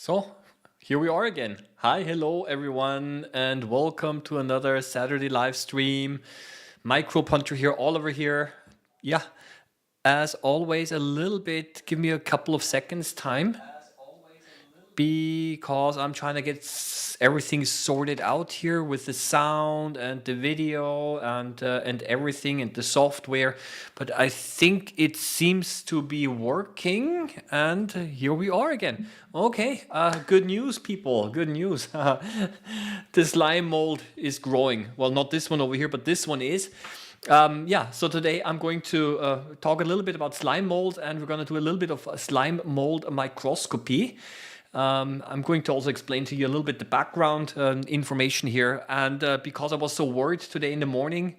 So here we are again. Hi, hello everyone, and welcome to another Saturday live stream. Microbehunter here, all over here. Yeah, as always, give me a couple of seconds time because I'm trying to get everything sorted out here with the sound and the video and everything and the software. But I think it seems to be working, and here we are again. Okay, good news, people. Good news. The slime mold is growing. Well, not this one over here, but this one is. So today I'm going to talk a little bit about slime mold, and we're going to do a little bit of slime mold microscopy. I'm going to also explain to you a little bit the background information here. And because I was so worried today in the morning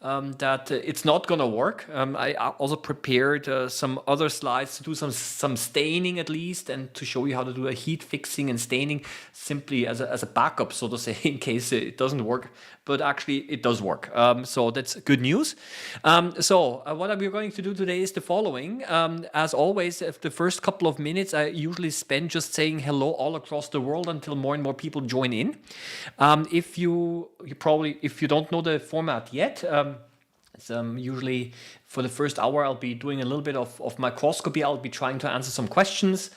that it's not going to work, I also prepared some other slides to do some staining at least, and to show you how to do a heat fixing and staining simply as a backup, so to say, in case it doesn't work. But actually it does work. So that's good news. What we're going to do today is the following. As always, the first couple of minutes I usually spend just saying hello all across the world until more and more people join in. If you don't know the format yet, usually for the first hour I'll be doing a little bit of microscopy. I'll be trying to answer some questions.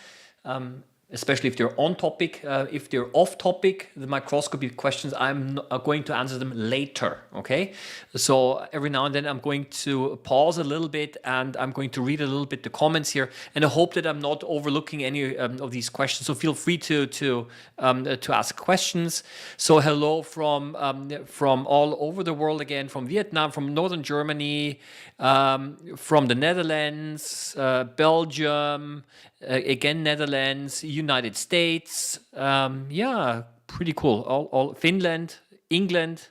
Especially if they're on topic. If they're off topic, the microscopy questions, I'm going to answer them later, okay? So every now and then I'm going to pause a little bit, and I'm going to read a little bit the comments here, and I hope that I'm not overlooking any of these questions. So feel free to ask questions. So hello from all over the world again, from Vietnam, from Northern Germany, from the Netherlands, Belgium, again Netherlands, United States, pretty cool. All Finland, England.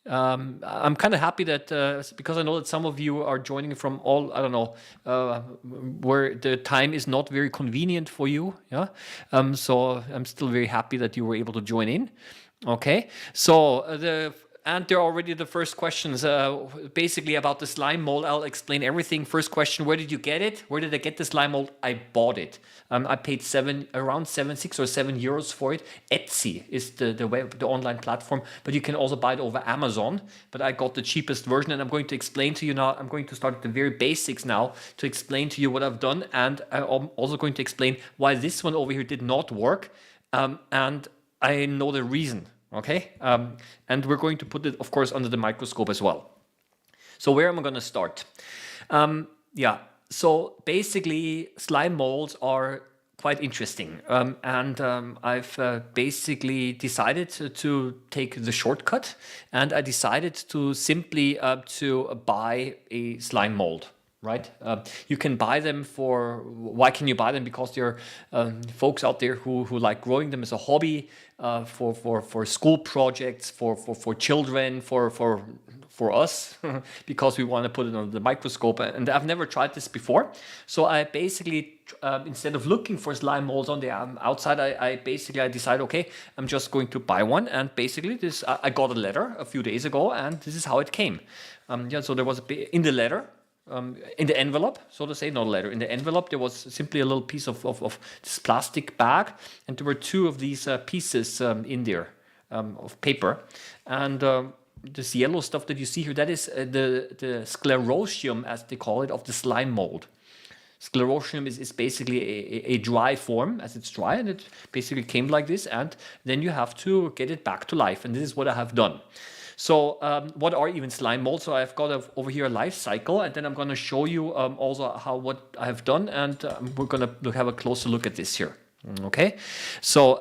I'm kind of happy that because I know that some of you are joining from all, I don't know, where the time is not very convenient for you. Yeah. So I'm still very happy that you were able to join in. Okay. So and there are already the first questions, basically about the slime mold. I'll explain everything. First question: where did you get it? Where did I get the slime mold? I bought it. I paid around 6 or 7 euros for it. Etsy is the online platform, but you can also buy it over Amazon. But I got the cheapest version, and I'm going to explain to you now. I'm going to start at the very basics now to explain to you what I've done, and I'm also going to explain why this one over here did not work, and I know the reason. Okay, and we're going to put it, of course, under the microscope as well. So where am I going to start? So basically slime molds are quite interesting, and I've basically decided to take the shortcut, and I decided to simply to buy a slime mold. Right? You can buy them for. Why can you buy them? Because there are folks out there who like growing them as a hobby, for school projects, for children, for us, because we want to put it under the microscope. And I've never tried this before, so I basically instead of looking for slime molds on the outside, I decided, okay, I'm just going to buy one. And basically I got a letter a few days ago, and this is how it came. So there was in the letter. In the envelope, so to say, not a letter. In the envelope, there was simply a little piece of this plastic bag, and there were two of these pieces in there of paper. And this yellow stuff that you see here, that is the sclerosium, as they call it, of the slime mold. Sclerosium is basically a dry form, as it's dry, and it basically came like this, and then you have to get it back to life, and this is what I have done. So what are even slime molds? So I've got over here a life cycle, and then I'm going to show you also what I have done, and we're going to have a closer look at this here. Okay, so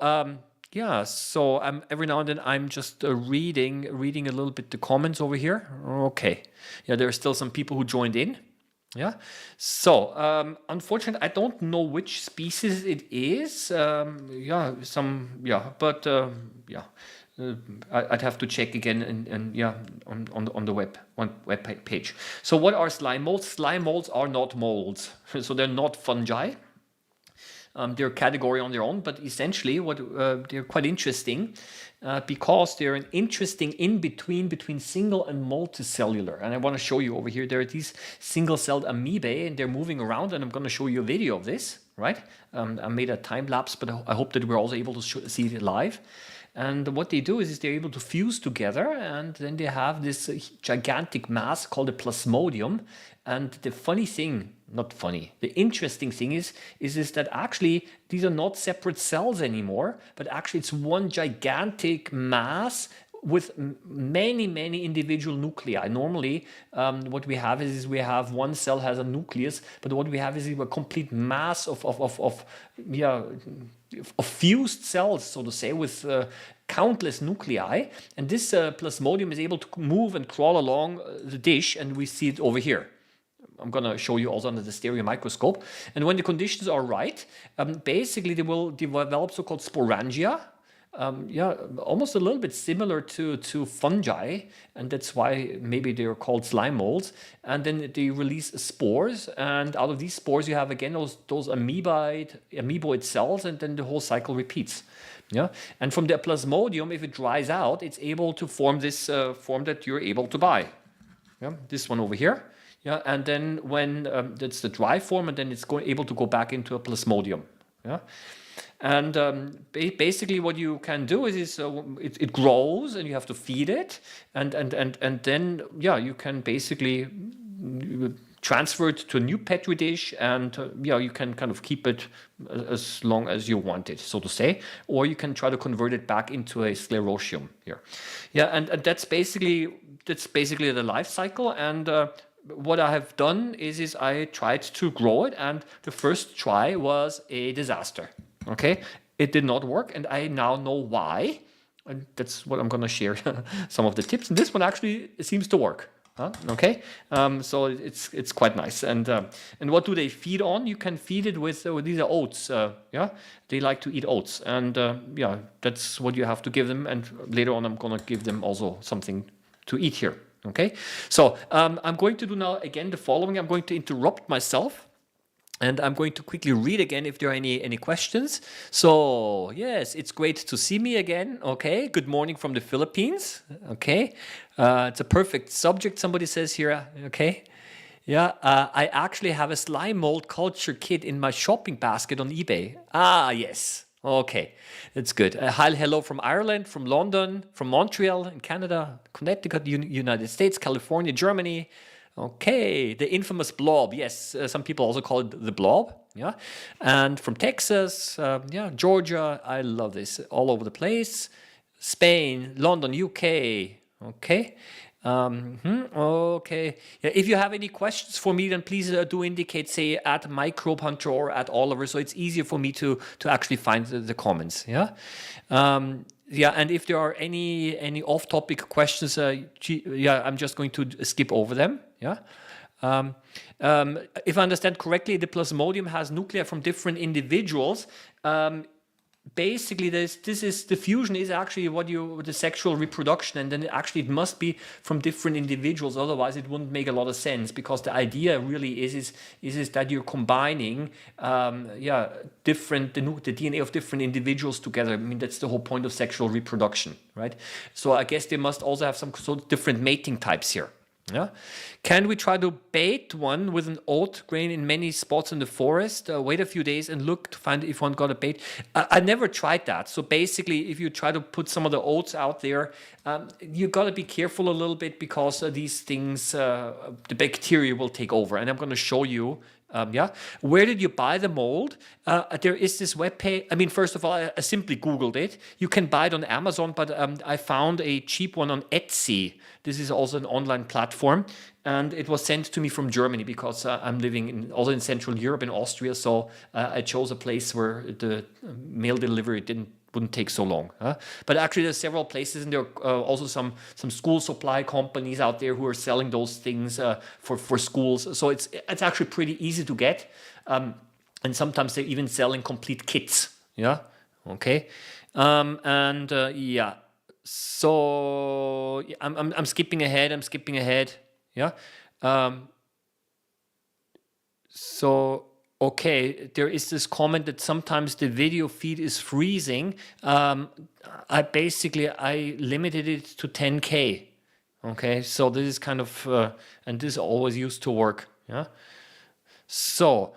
every now and then I'm just reading a little bit the comments over here. Okay, yeah, there are still some people who joined in. Yeah, so unfortunately, I don't know which species it is. I'd have to check again on the web page. So what are slime molds? Slime molds are not molds, so they're not fungi. They're a category on their own, but essentially they're quite interesting because they're an interesting between single and multicellular. And I want to show you over here, there are these single-celled amoebae, and they're moving around, and I'm going to show you a video of this, right? I made a time lapse, but I hope that we're also able to see it live. And what they do is they're able to fuse together, and then they have this gigantic mass called a plasmodium. And the funny thing, not funny, the interesting thing is that actually these are not separate cells anymore, but actually it's one gigantic mass with many individual nuclei. Normally, what we have is we have one cell has a nucleus, but what we have is a complete mass of fused cells, so to say, with countless nuclei. And this plasmodium is able to move and crawl along the dish, and we see it over here. I'm going to show you also under the stereo microscope. And when the conditions are right, basically they will develop so-called sporangia. Almost a little bit similar to fungi, and that's why maybe they're called slime molds. And then they release spores, and out of these spores you have again those amoeboid cells, and then the whole cycle repeats. Yeah, and from the plasmodium, if it dries out, it's able to form this form that you're able to buy. Yeah, this one over here. Yeah, and then when that's the dry form, and then it's able to go back into a plasmodium. Yeah. And basically what you can do is it grows, and you have to feed it, and then you can basically transfer it to a new petri dish, and you can kind of keep it as long as you want it, so to say, or you can try to convert it back into a sclerosium here. And that's basically the life cycle. And what I have done is I tried to grow it, and the first try was a disaster. Okay, it did not work, and I now know why, and that's what I'm going to share some of the tips. And this one actually seems to work. Okay, so it's quite nice. And what do they feed on? You can feed it with these are oats. They like to eat oats, and that's what you have to give them. And later on, I'm going to give them also something to eat here. Okay, so I'm going to do now again the following. I'm going to interrupt myself. And I'm going to quickly read again if there are any questions. So, yes, it's great to see me again. Okay, good morning from the Philippines. Okay, it's a perfect subject, somebody says here. Okay, I actually have a slime mold culture kit in my shopping basket on eBay. Ah, yes. Okay, that's good. Hi, hello from Ireland, from London, from Montreal in Canada, Connecticut, United States, California, Germany. Okay, the infamous blob. Yes, some people also call it the blob. Yeah, and from Texas, Georgia. I love this. All over the place. Spain, London, UK. Okay. Okay. Yeah, if you have any questions for me, then please do indicate, say, at Microbehunter or at Oliver, so it's easier for me to actually find the comments. Yeah. And if there are any off-topic questions, I'm just going to skip over them. Yeah. If I understand correctly, the plasmodium has nuclei from different individuals. Basically, the fusion is actually the sexual reproduction, and then it must be from different individuals. Otherwise, it wouldn't make a lot of sense, because the idea really is that you're combining the DNA of different individuals together. I mean, that's the whole point of sexual reproduction, right? So I guess they must also have some sort of different mating types here. Yeah. Can we try to bait one with an oat grain in many spots in the forest? Wait a few days and look to find if one got a bait. I never tried that. So basically, if you try to put some of the oats out there, you got to be careful a little bit, because these things, the bacteria will take over. And I'm going to show you. Where did you buy the mold? There is this web page. I mean, first of all, I simply Googled it. You can buy it on Amazon, but I found a cheap one on Etsy. This is also an online platform, and it was sent to me from Germany, because I'm living also in Central Europe, in Austria. So I chose a place where the mail delivery wouldn't take so long. But actually, there's several places, and there are also some school supply companies out there who are selling those things for schools. So it's actually pretty easy to get, and sometimes they're even selling complete kits. Yeah. Okay. So I'm skipping ahead. Yeah. So Okay, there is this comment that sometimes the video feed is freezing. I limited it to 10K. Okay, so this is kind of, and this always used to work. Yeah. So,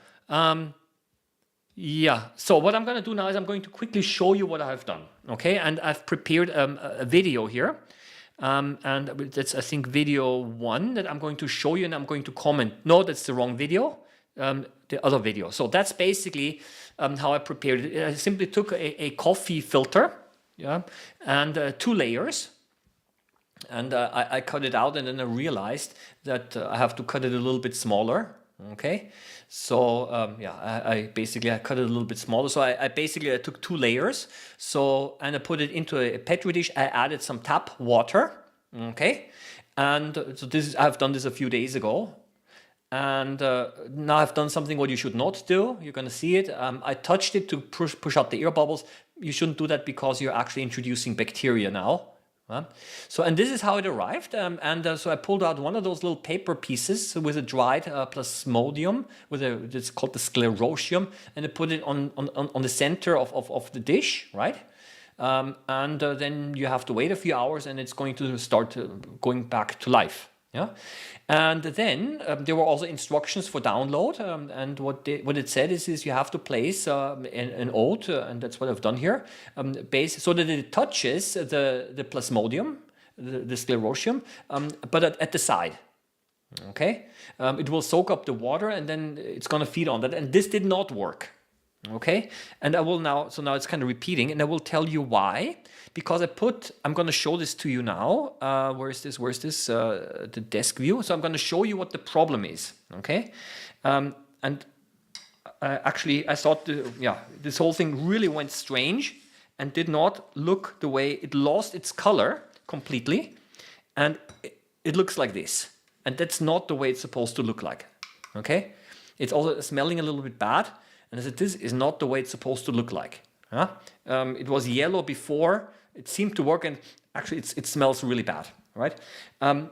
yeah. So what I'm going to do now is I'm going to quickly show you what I've done. Okay, and I've prepared a video here. And that's, I think, video 1 that I'm going to show you and I'm going to comment. No, that's the wrong video. The other video. So that's basically how I prepared it. I simply took a coffee filter, yeah, and 2 layers. And I cut it out, and then I realized that I have to cut it a little bit smaller. Okay, so yeah, I basically cut it a little bit smaller. So I took 2 layers. So, and I put it into a petri dish. I added some tap water. Okay, and so I've done this a few days ago. And now I've done something what you should not do. You're going to see it. I touched it to push out the air bubbles. You shouldn't do that because you're actually introducing bacteria now. So, and this is how it arrived. So I pulled out one of those little paper pieces with a dried plasmodium, it's called the sclerotium, and I put it on the center of the dish, right? Then you have to wait a few hours, and it's going to start going back to life. Yeah, and then there were also instructions for download, and what it said is you have to place an oat, and that's what I've done here, so that it touches the plasmodium, the sclerotium, but at the side. Okay, it will soak up the water, and then it's going to feed on that. And this did not work. Okay, and I will now. So now it's kind of repeating, and I will tell you why. Because I'm going to show this to you now. Where is this? The desk view. So I'm going to show you what the problem is. Okay, actually, I thought this whole thing really went strange and did not look the way it lost its color completely, and it looks like this. And that's not the way it's supposed to look like. Okay, it's also smelling a little bit bad. And I said, this is not the way it's supposed to look like. It was yellow before. It seemed to work, and actually it smells really bad, right? And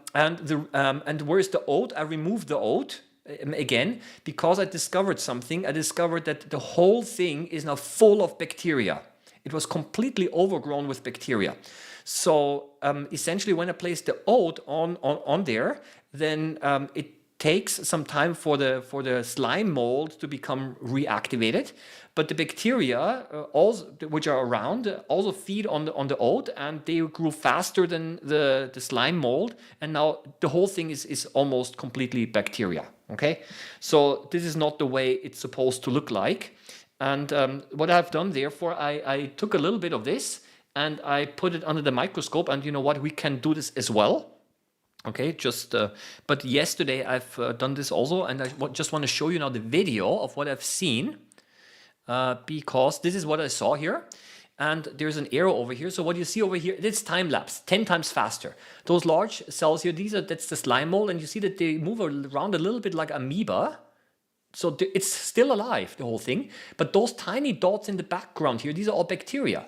where's the oat? I removed the oat again because I discovered something. I discovered that the whole thing is now full of bacteria. It was completely overgrown with bacteria. So essentially, when I placed the oat on there, then it takes some time for the slime mold to become reactivated, but the bacteria also, which are around, also feed on the oat, and they grew faster than the slime mold, and now the whole thing is almost completely bacteria. Okay, so this is not the way it's supposed to look like. And what I've done, therefore, I took a little bit of this and I put it under the microscope, and you know what, we can do this as well. Okay, but yesterday I've done this also, and I just want to show you now the video of what I've seen, because this is what I saw here, and there's an arrow over here. So what you see over here, it's time lapse, 10 times faster. Those large cells here, that's the slime mold, and you see that they move around a little bit like amoeba. So it's still alive, the whole thing, but those tiny dots in the background here, these are all bacteria.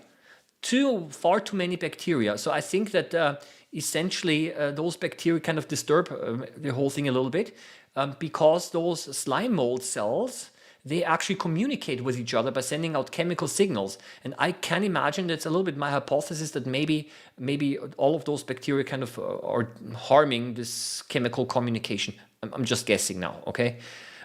Far too many bacteria. So I think that essentially those bacteria kind of disturb the whole thing a little bit, because those slime mold cells, they actually communicate with each other by sending out chemical signals. And I can imagine that's a little bit my hypothesis, that maybe all of those bacteria kind of are harming this chemical communication. I'm just guessing now, okay?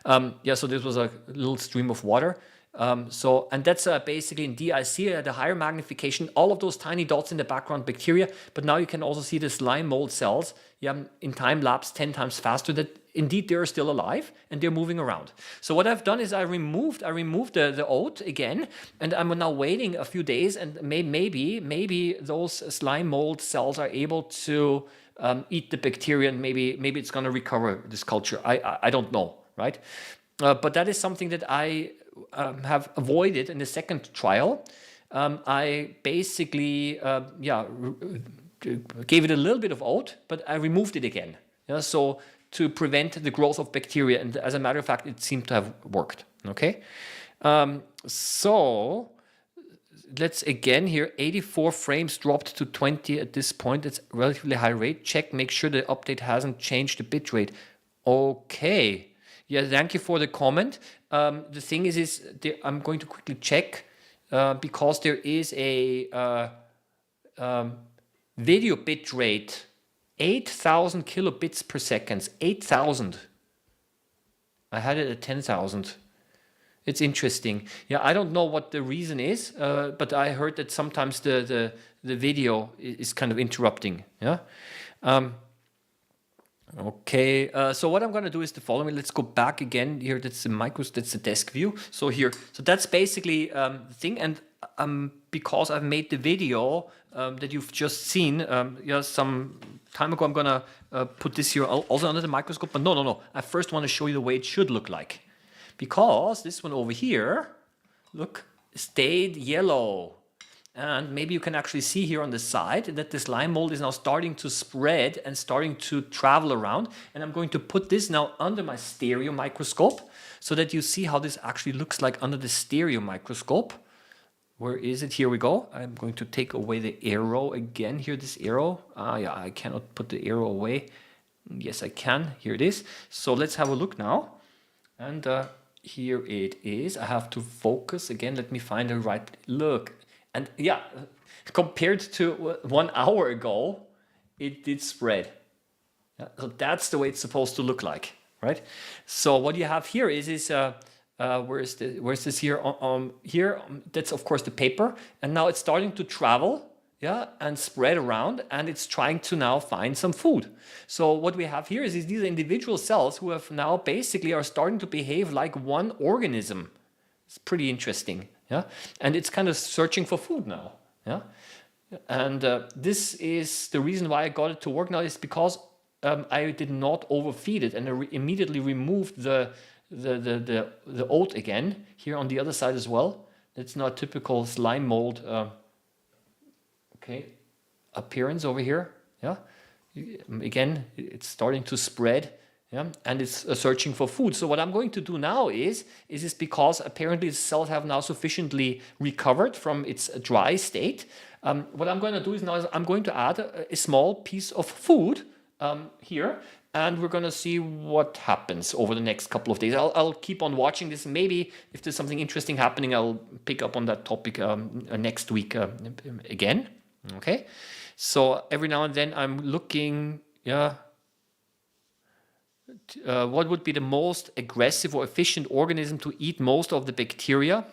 So this was a little stream of water. And that's basically in DIC at a higher magnification, all of those tiny dots in the background bacteria, but now you can also see the slime mold cells in time lapse 10 times faster, that indeed they're still alive and they're moving around. So what I've done is I removed the oat again, and I'm now waiting a few days, and maybe those slime mold cells are able to eat the bacteria, and maybe it's going to recover this culture. I don't know, right? But that is something that I have avoided in the second trial. I basically gave it a little bit of oat, but I removed it again. So to prevent the growth of bacteria, and as a matter of fact, it seemed to have worked. Okay, so let's again here. 84 frames dropped to 20 at this point. It's relatively high rate. Check, make sure the update hasn't changed the bit rate. Okay. Yeah, thank you for the comment. The thing is I'm going to quickly check because there is a video bit rate, 8,000 kilobits per second. 8,000. I had it at 10,000. It's interesting. Yeah, I don't know what the reason is, but I heard that sometimes the video is kind of interrupting. Yeah. Okay, so what I'm going to do is the following. Let's go back again here. That's the desk view. So here, so that's basically the thing. And because I've made the video that you've just seen, yeah, some time ago, I'm going to put this here also under the microscope. But no. I first want to show you the way it should look like. Because this one over here, look, stayed yellow. And maybe you can actually see here on the side that the slime mold is now starting to spread and starting to travel around. And I'm going to put this now under my stereo microscope so that you see how this actually looks like under the stereo microscope. Where is it? Here we go. I'm going to take away the arrow again. Here, this arrow. Yeah, I cannot put the arrow away. Yes, I can. Here it is. So let's have a look now. And here it is. I have to focus again. Let me find the right look. And yeah, compared to 1 hour ago, it did spread. Yeah, so that's the way it's supposed to look like, right? So what you have here is where's this here? Here, that's of course the paper, and now it's starting to travel, yeah, and spread around, and it's trying to now find some food. So what we have here is these individual cells who have now basically are starting to behave like one organism. It's pretty interesting. Yeah, and it's kind of searching for food now. Yeah, and this is the reason why I got it to work now is because I did not overfeed it, and I immediately removed the oat again here on the other side as well. It's not typical slime mold. Okay, appearance over here. Yeah, again it's starting to spread. Yeah, and it's searching for food. So what I'm going to do now is because apparently the cells have now sufficiently recovered from its dry state. What I'm going to do is I'm going to add a small piece of food here, and we're going to see what happens over the next couple of days. I'll keep on watching this. Maybe if there's something interesting happening, I'll pick up on that topic next week again. Okay, so every now and then I'm looking, yeah. What would be the most aggressive or efficient organism to eat most of the bacteria?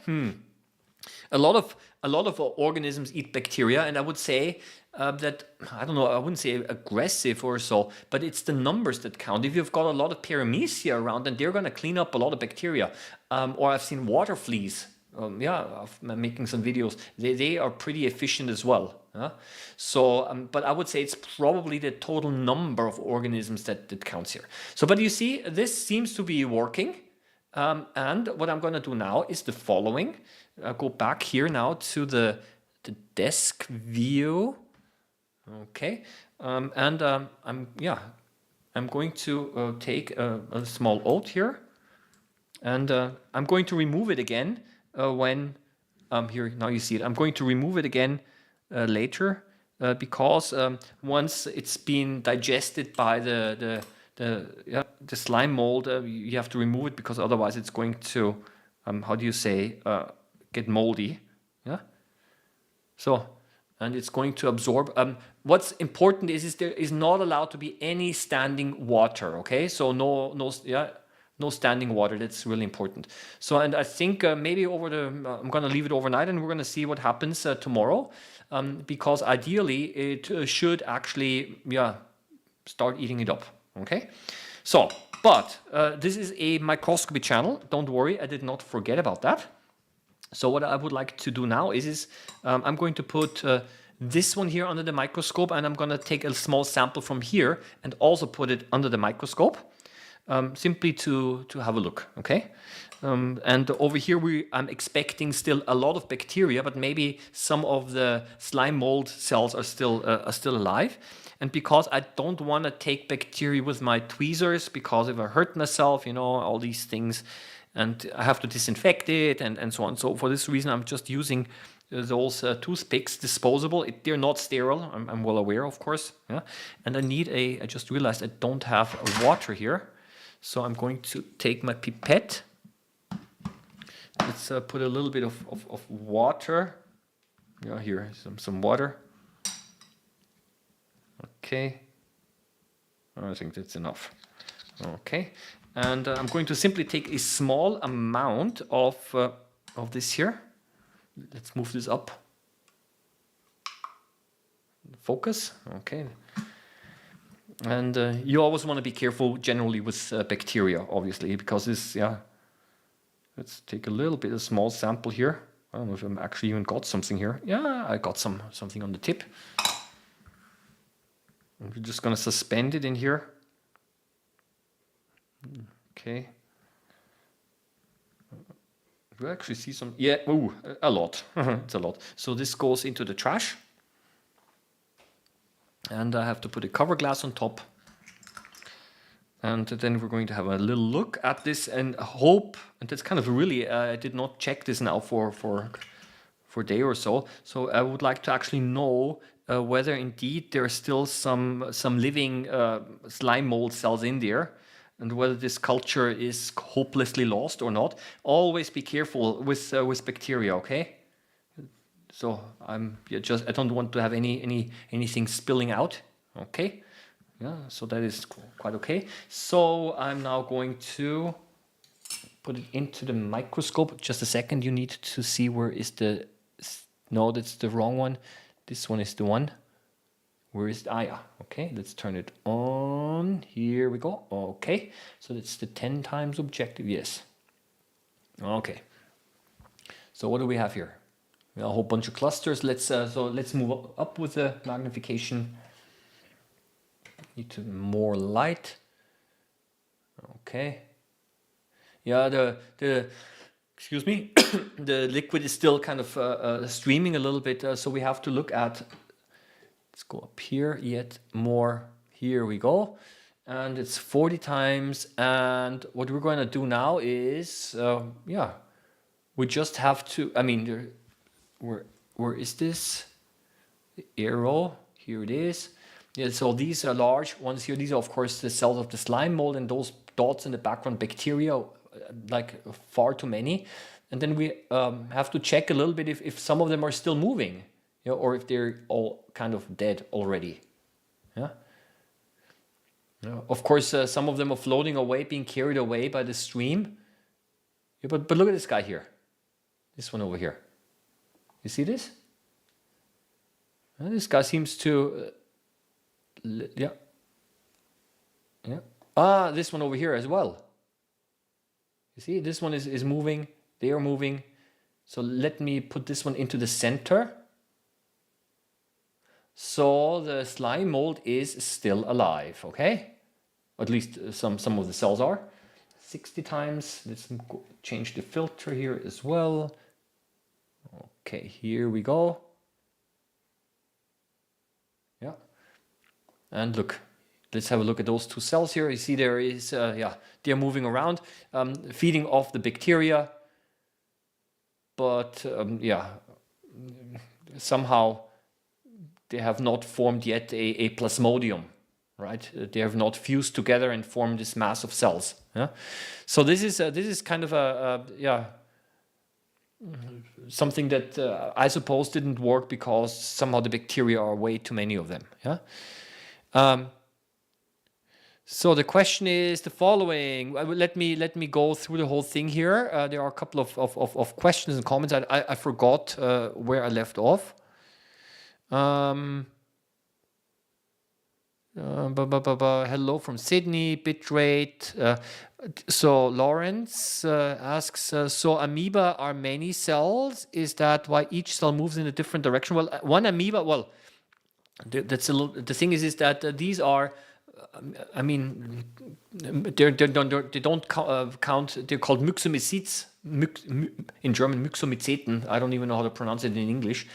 A lot of organisms eat bacteria, and I would say that, I don't know, I wouldn't say aggressive or so, but it's the numbers that count. If you've got a lot of paramecia around, then they're going to clean up a lot of bacteria. Or I've seen water fleas. Yeah, I'm making some videos. They are pretty efficient as well. So, but I would say it's probably the total number of organisms that counts here. So, but you see, this seems to be working. And what I'm going to do now is the following. I'll go back here now to the desk view. Okay, I'm going to take a small oat here, and I'm going to remove it again when here now you see it. I'm going to remove it again later because once it's been digested by the slime mold, you have to remove it because otherwise it's going to how do you say get moldy. Yeah. So. And it's going to absorb. What's important is there is not allowed to be any standing water. Okay, so no standing water. That's really important. So, and I think maybe I'm going to leave it overnight, and we're going to see what happens tomorrow, because ideally it should actually start eating it up. Okay, so but this is a microscopy channel. Don't worry, I did not forget about that. So what I would like to do now is I'm going to put this one here under the microscope, and I'm going to take a small sample from here and also put it under the microscope, simply to have a look, okay? And over here I'm expecting still a lot of bacteria, but maybe some of the slime mold cells are still alive. And because I don't want to take bacteria with my tweezers, because if I hurt myself, all these things, and I have to disinfect it and so on. So for this reason, I'm just using those toothpicks, disposable. They're not sterile. I'm well aware, of course. Yeah. And I just realized I don't have water here. So I'm going to take my pipette. Let's put a little bit of water. Yeah, here, some water. Okay. I think that's enough. Okay. And I'm going to simply take a small amount of this here. Let's move this up. Focus. Okay. And you always want to be careful generally with bacteria, obviously, because this, yeah. Let's take a little bit of small sample here. I don't know if I'm actually even got something here. Yeah, I got something on the tip. And we're just going to suspend it in here. Okay. Do I actually see some? Yeah, ooh, a lot. It's a lot. So this goes into the trash. And I have to put a cover glass on top. And then we're going to have a little look at this and hope, and that's kind of really, I did not check this now for a day or so. So I would like to actually know whether indeed there are still some living slime mold cells in there, and whether this culture is hopelessly lost or not. Always be careful with bacteria, okay? So I don't want to have anything spilling out, okay? Yeah, so that is quite okay. So I'm now going to put it into the microscope. Just a second, you need to see where is the... No, that's the wrong one. This one is the one. Where is the... Ah, yeah. Okay, let's turn it on. Here we go. Okay, so that's the 10 times objective. Yes. Okay. So what do we have here? We have a whole bunch of clusters. Let's move up with the magnification. Need to more light. Okay. Yeah, the excuse me, the liquid is still kind of streaming a little bit, so we have to look at. Let's go up here yet more. Here we go, and it's 40 times. And what we're going to do now is, yeah, we just have to. I mean, where is this? The arrow. Here it is. Yeah, so these are large ones here. These are, of course, the cells of the slime mold, and those dots in the background, bacteria, like far too many. And then we have to check a little bit if some of them are still moving, you know, or if they're all kind of dead already. Yeah. Yeah. Of course, some of them are floating away, being carried away by the stream. Yeah, but look at this guy here. This one over here. You see this? This guy seems to... yeah. Yeah. Ah, this one over here as well. You see, this one is moving. They are moving. So let me put this one into the center. So the slime mold is still alive, okay? At least some of the cells are. 60 times. Let's change the filter here as well. Okay, here we go. Yeah. And look, let's have a look at those two cells here. You see there is, yeah, they're moving around, feeding off the bacteria. But yeah, somehow they have not formed yet a plasmodium, right? They have not fused together and formed this mass of cells. Yeah. So this is kind of yeah, something that I suppose didn't work because somehow the bacteria are way too many of them. Yeah. So the question is the following. Let me go through the whole thing here. There are a couple of questions and comments. I forgot where I left off. Hello from Sydney, bitrate. So Lawrence asks, so amoeba are many cells? Is that why each cell moves in a different direction? Well, one amoeba, well, that's a little, the thing is that these are, I mean, they don't count. They're called Myxomycetes. In German, Myxomyceten. I don't even know how to pronounce it in English.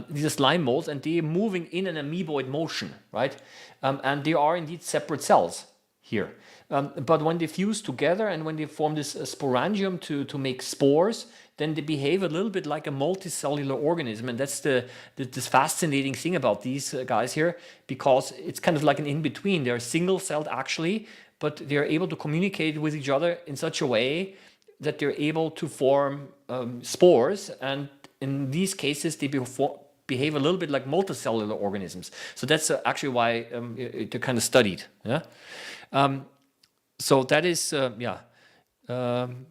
These are slime molds, and they're moving in an amoeboid motion, right? And they are indeed separate cells here. But when they fuse together and when they form this sporangium to make spores, then they behave a little bit like a multicellular organism. And that's this fascinating thing about these guys here, because it's kind of like an in-between. They're single-celled actually, but they're able to communicate with each other in such a way that they're able to form spores, and in these cases they behave a little bit like multicellular organisms. So that's actually why they're kind of studied. Yeah. So that is yeah. I'm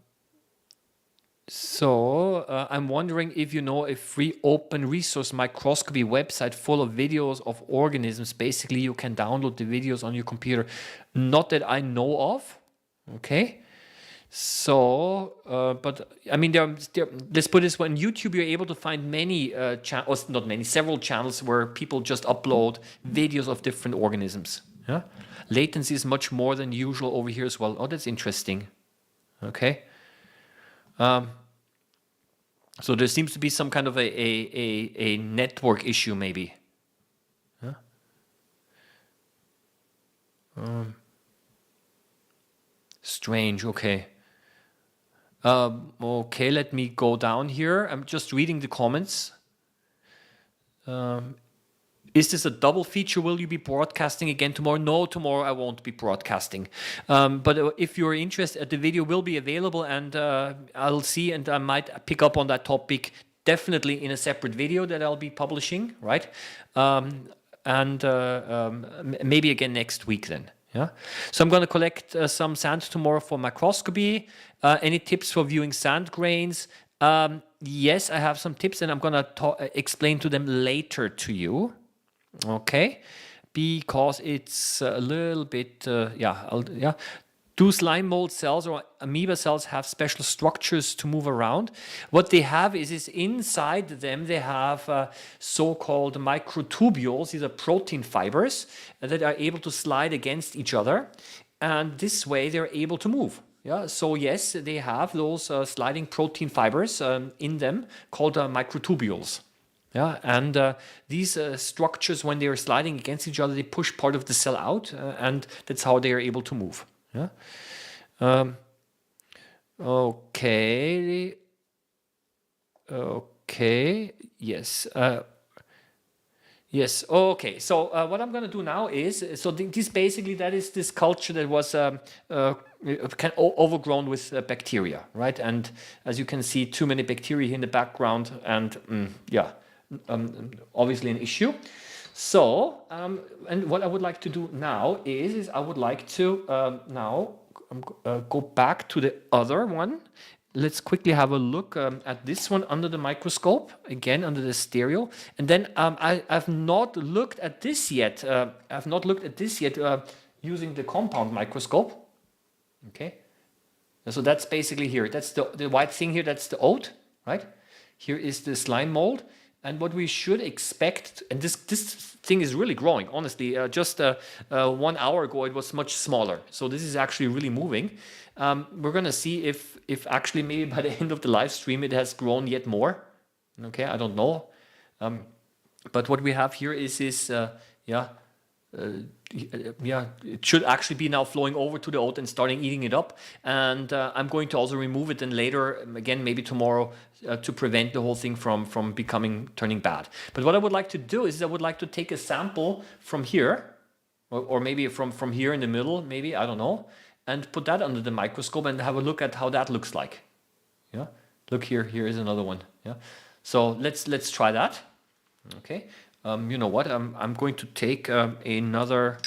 wondering if you know a free open resource microscopy website full of videos of organisms. Basically, you can download the videos on your computer. Not that I know of. Okay. So, but I mean, let's put this way: on YouTube, you're able to find many channels, not many, several channels where people just upload videos of different organisms. Yeah, latency is much more than usual over here as well. Oh, that's interesting. Okay. So there seems to be some kind of a network issue, maybe. Huh? Strange. Okay. Okay, let me go down here. I'm just reading the comments. Is this a double feature? Will you be broadcasting again tomorrow? No, tomorrow I won't be broadcasting. But if you're interested, the video will be available, and I'll see, and I might pick up on that topic definitely in a separate video that I'll be publishing, right? Maybe again next week then. Yeah. So I'm going to collect some sand tomorrow for microscopy. Any tips for viewing sand grains? Yes, I have some tips, and I'm going to explain to them later to you. Okay, because it's a little bit, yeah. Do slime mold cells or amoeba cells have special structures to move around? What they have is inside them they have so-called microtubules. These are protein fibers that are able to slide against each other, and this way they're able to move. Yeah, so yes, they have those sliding protein fibers in them called microtubules. Yeah, and these structures, when they are sliding against each other, they push part of the cell out, and that's how they are able to move. Yeah. Okay. Okay. Yes. Yes. Okay. So what I'm going to do now is, so this basically, that is this culture that was overgrown with bacteria, right? And as you can see, too many bacteria in the background, and yeah. Obviously an issue. So, and what I would like to do now is I would like to now go back to the other one. Let's quickly have a look at this one under the microscope, again under the stereo. And then I've not looked at this yet. Using the compound microscope. Okay. So that's basically here. That's the white thing here. That's the oat, right? Here is the slime mold. And what we should expect, and this thing is really growing, honestly. Just 1 hour ago, it was much smaller. So this is actually really moving. We're going to see if actually maybe by the end of the live stream, it has grown yet more. Okay, I don't know. But what we have here is it should actually be now flowing over to the oat and starting eating it up. And I'm going to also remove it then later, again, maybe tomorrow, to prevent the whole thing from turning bad. But what I would like to do is I would like to take a sample from here, or maybe from here in the middle, maybe, I don't know, and put that under the microscope and have a look at how that looks like. Yeah, look here is another one. Yeah, so let's try that. Okay. You know what? I'm going to take another.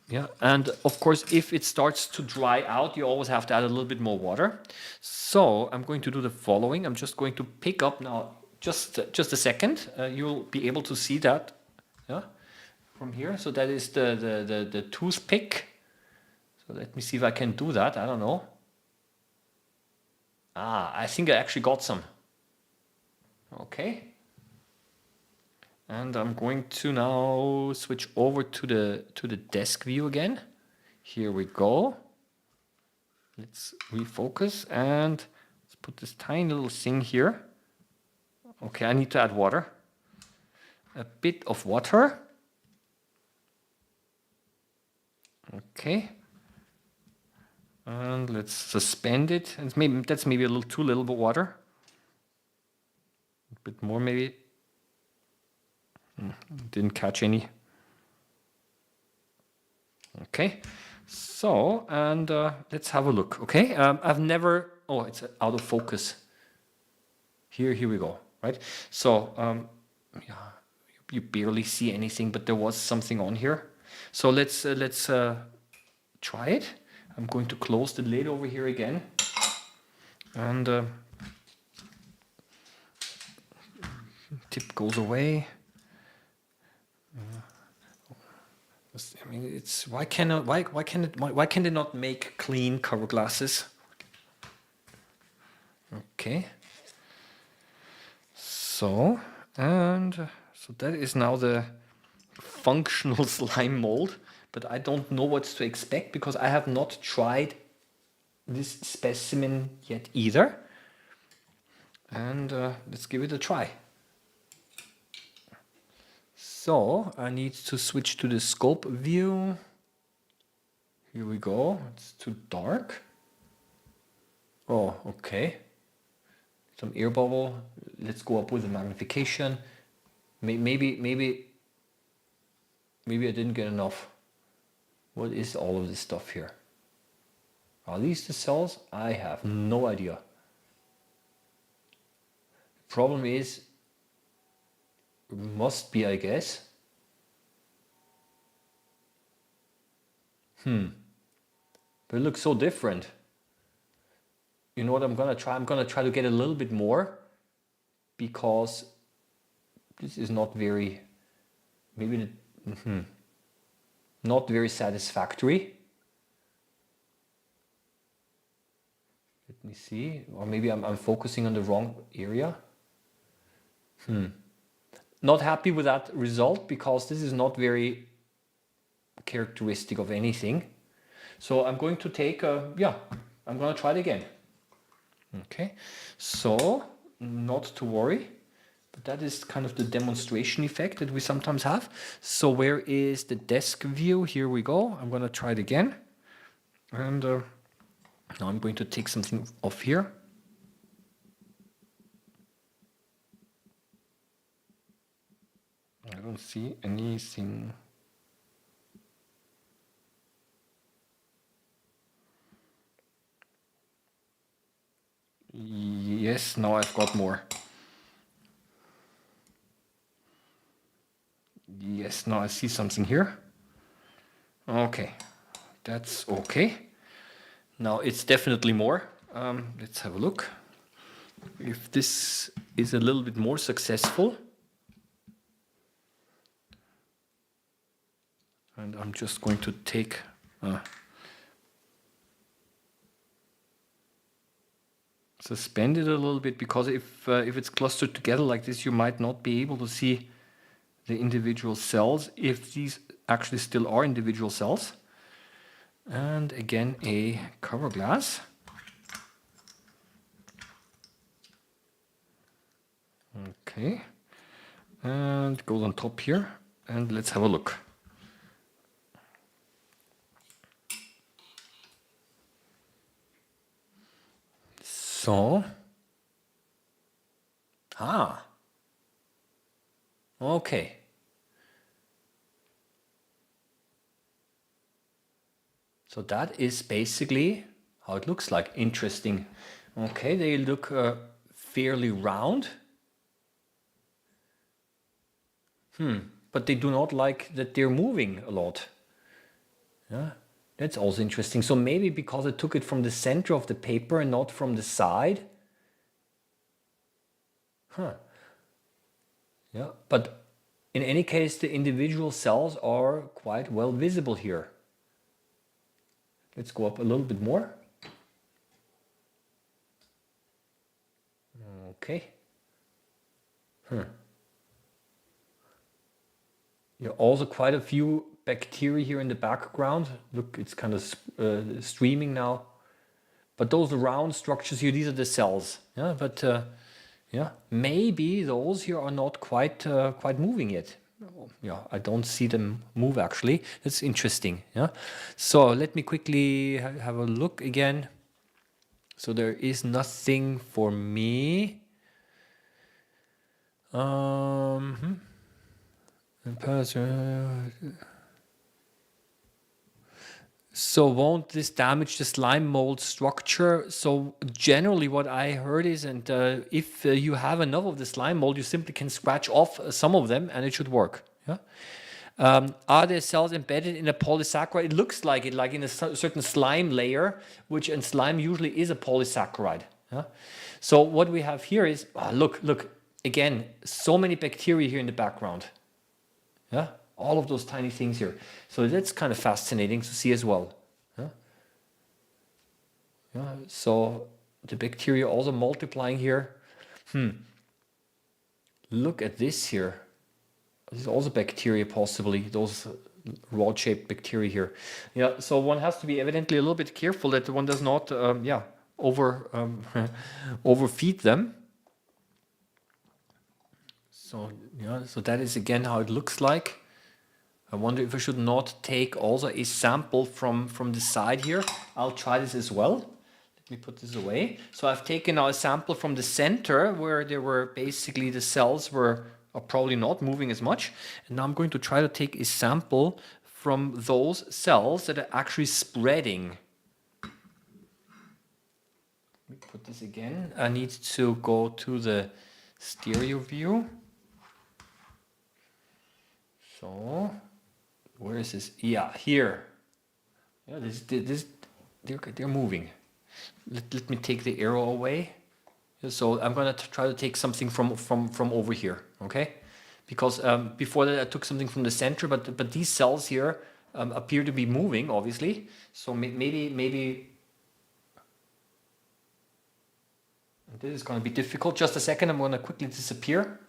Yeah, and of course, if it starts to dry out, you always have to add a little bit more water. So I'm going to do the following. I'm just going to pick up now. Just a second. You'll be able to see that. Yeah, from here. So that is the toothpick. So let me see if I can do that. I don't know. I think I actually got some. Okay. And I'm going to now switch over to the desk view again. Here we go. Let's refocus and let's put this tiny little thing here. Okay, I need to add water. A bit of water. Okay. And let's suspend it. And that's maybe a little too little bit water. A bit more maybe. Didn't catch any. Okay, So, and let's have a look, okay? I've never, oh, it's out of focus. Here we go, right? So, yeah, you barely see anything, but there was something on here. So let's try it. I'm going to close the lid over here again. And tip goes away. I mean, it's why can they not make clean cover glasses? Okay. So so that is now the functional slime mold, but I don't know what to expect because I have not tried this specimen yet either. And let's give it a try. So I need to switch to the scope view. Here we go. It's too dark. Oh, okay. Some air bubble. Let's go up with the magnification. Maybe I didn't get enough. What is all of this stuff here? Are these the cells? I have no idea. The problem is, it must be, I guess. But it looks so different. You know what I'm gonna try? I'm gonna try to get a little bit more because this is not very, maybe not very satisfactory. Let me see, or maybe I'm focusing on the wrong area. Not happy with that result because this is not very characteristic of anything. So I'm going to take I'm going to try it again. Okay, so not to worry, but that is kind of the demonstration effect that we sometimes have. So where is the desk view? Here we go. I'm going to try it again. And now I'm going to take something off here. I don't see anything. Yes, now I've got more. Yes, now I see something here. Okay, that's okay. Now it's definitely more. Let's have a look. If this is a little bit more successful. And I'm just going to take suspend it a little bit because if it's clustered together like this, you might not be able to see the individual cells if these actually still are individual cells. And again, a cover glass. Okay, and it goes on top here, and let's have a look. So, okay. So that is basically how it looks like. Interesting. Okay, they look fairly round. But they do not like that they're moving a lot. Yeah, that's also interesting. So maybe because I took it from the center of the paper and not from the side. Yeah, but in any case, the individual cells are quite well visible here. Let's go up a little bit more. Okay. Yeah, also quite a few bacteria here in the background. Look, it's kind of streaming now. But those round structures here, these are the cells. Yeah, but yeah, maybe those here are not quite moving yet. Yeah, I don't see them move actually. That's interesting. Yeah. So let me quickly have a look again. So there is nothing for me. So won't this damage the slime mold structure? So generally what I heard is, and if you have enough of the slime mold, you simply can scratch off some of them and it should work. Yeah. Are there cells embedded in a polysaccharide? It looks like it, like in a certain slime layer, which and slime usually is a polysaccharide. Yeah? So what we have here is, look, again, so many bacteria here in the background. Yeah, all of those tiny things here. So that's kind of fascinating to see as well. Yeah, yeah. So the bacteria also multiplying here. Look at this here. This is also bacteria, possibly those rod-shaped bacteria here. Yeah. So one has to be evidently a little bit careful that one does not, overfeed them. So yeah. So that is again how it looks like. I wonder if I should not take also a sample from the side here. I'll try this as well. Let me put this away. So I've taken now a sample from the center where there were basically the cells are probably not moving as much. And now I'm going to try to take a sample from those cells that are actually spreading. Let me put this again. I need to go to the stereo view. So where is this? Yeah, here. Yeah, they're moving. Let me take the arrow away. So I'm gonna try to take something from over here, okay? Because before that I took something from the center, but these cells here appear to be moving, obviously. So maybe this is gonna be difficult. Just a second, I'm gonna quickly disappear.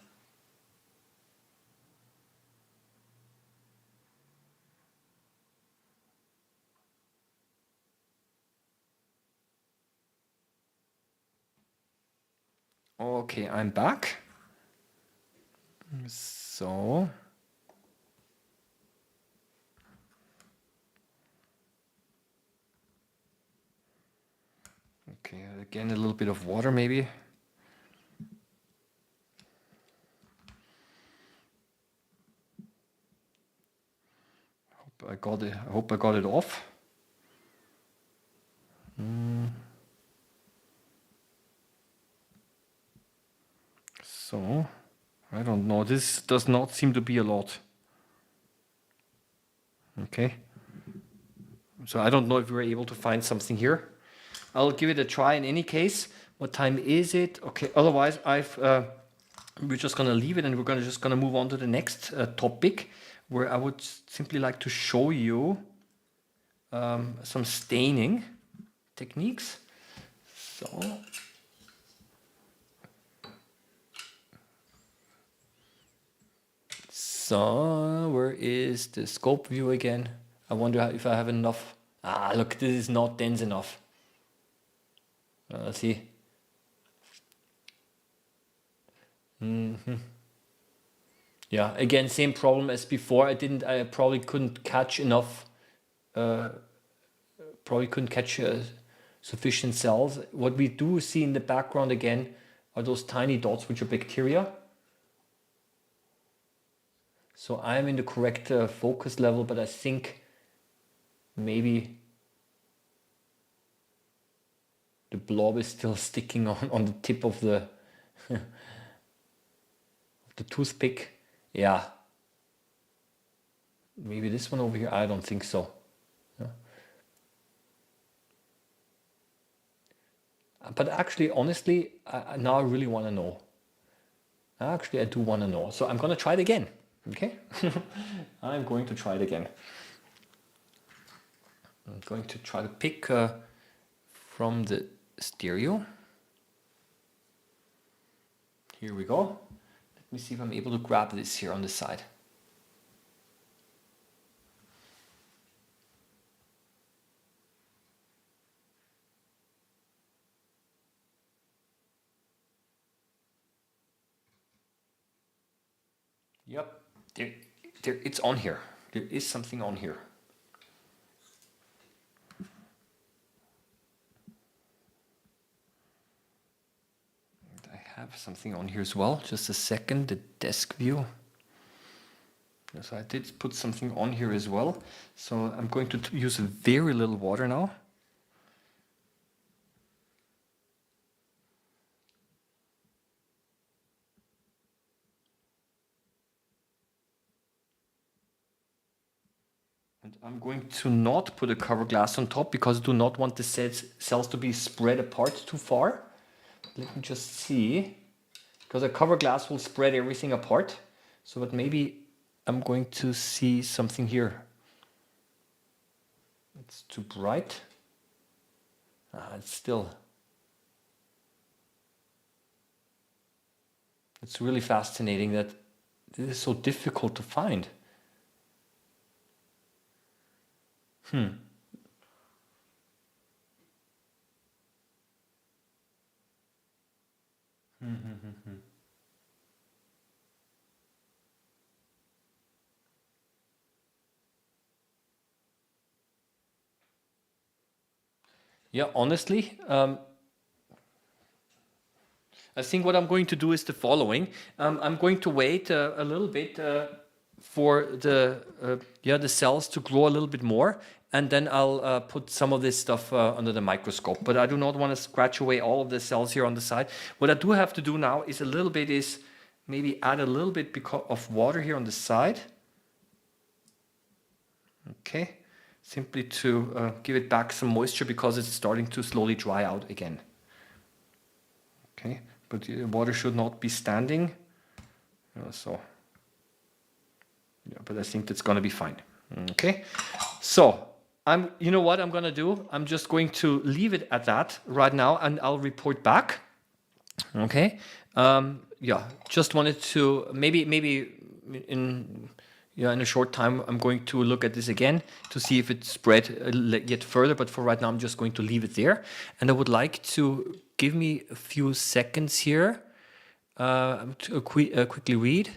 Okay, I'm back. So okay, again a little bit of water maybe. I got it. I hope I got it off. So, I don't know. This does not seem to be a lot. Okay. So I don't know if we were able to find something here. I'll give it a try in any case. What time is it? Okay. Otherwise, we're just gonna leave it and we're just gonna move on to the next topic, where I would simply like to show you some staining techniques. So where is the scope view again? I wonder if I have enough. Look, this is not dense enough. Let's see. Yeah, again, same problem as before. I probably couldn't catch enough. Probably couldn't catch sufficient cells. What we do see in the background again are those tiny dots, which are bacteria. So I'm in the correct focus level, but I think maybe the blob is still sticking on the tip of the of the toothpick. Yeah. Maybe this one over here. I don't think so. Yeah. But actually, honestly, now I really want to know. Actually, I do want to know. So I'm going to try it again. Okay? I'm going to try it again. I'm going to try to pick from the stereo. Here we go. Let me see if I'm able to grab this here on the side. Yep, it's on here. There is something on here. I have something on here as well. Just a second, the desk view. So I did put something on here as well. So I'm going to use very little water now. And I'm going to not put a cover glass on top because I do not want the cells to be spread apart too far. Let me just see, because a cover glass will spread everything apart. So but maybe I'm going to see something here. It's too bright. It's still. It's really fascinating that this is so difficult to find. Yeah, honestly, I think what I'm going to do is the following. I'm going to wait a little bit for the cells to grow a little bit more, and then I'll put some of this stuff under the microscope. But I do not want to scratch away all of the cells here on the side. What I do have to do now is maybe add a little bit of water here on the side. Okay, simply to give it back some moisture because it's starting to slowly dry out again. Okay, but the water should not be standing. But I think that's gonna be fine. Okay, so you know what I'm gonna do? I'm just going to leave it at that right now, and I'll report back. Okay, just wanted to maybe in a short time I'm going to look at this again to see if it spread yet further. But for right now, I'm just going to leave it there, and I would like to give me a few seconds here to quickly read.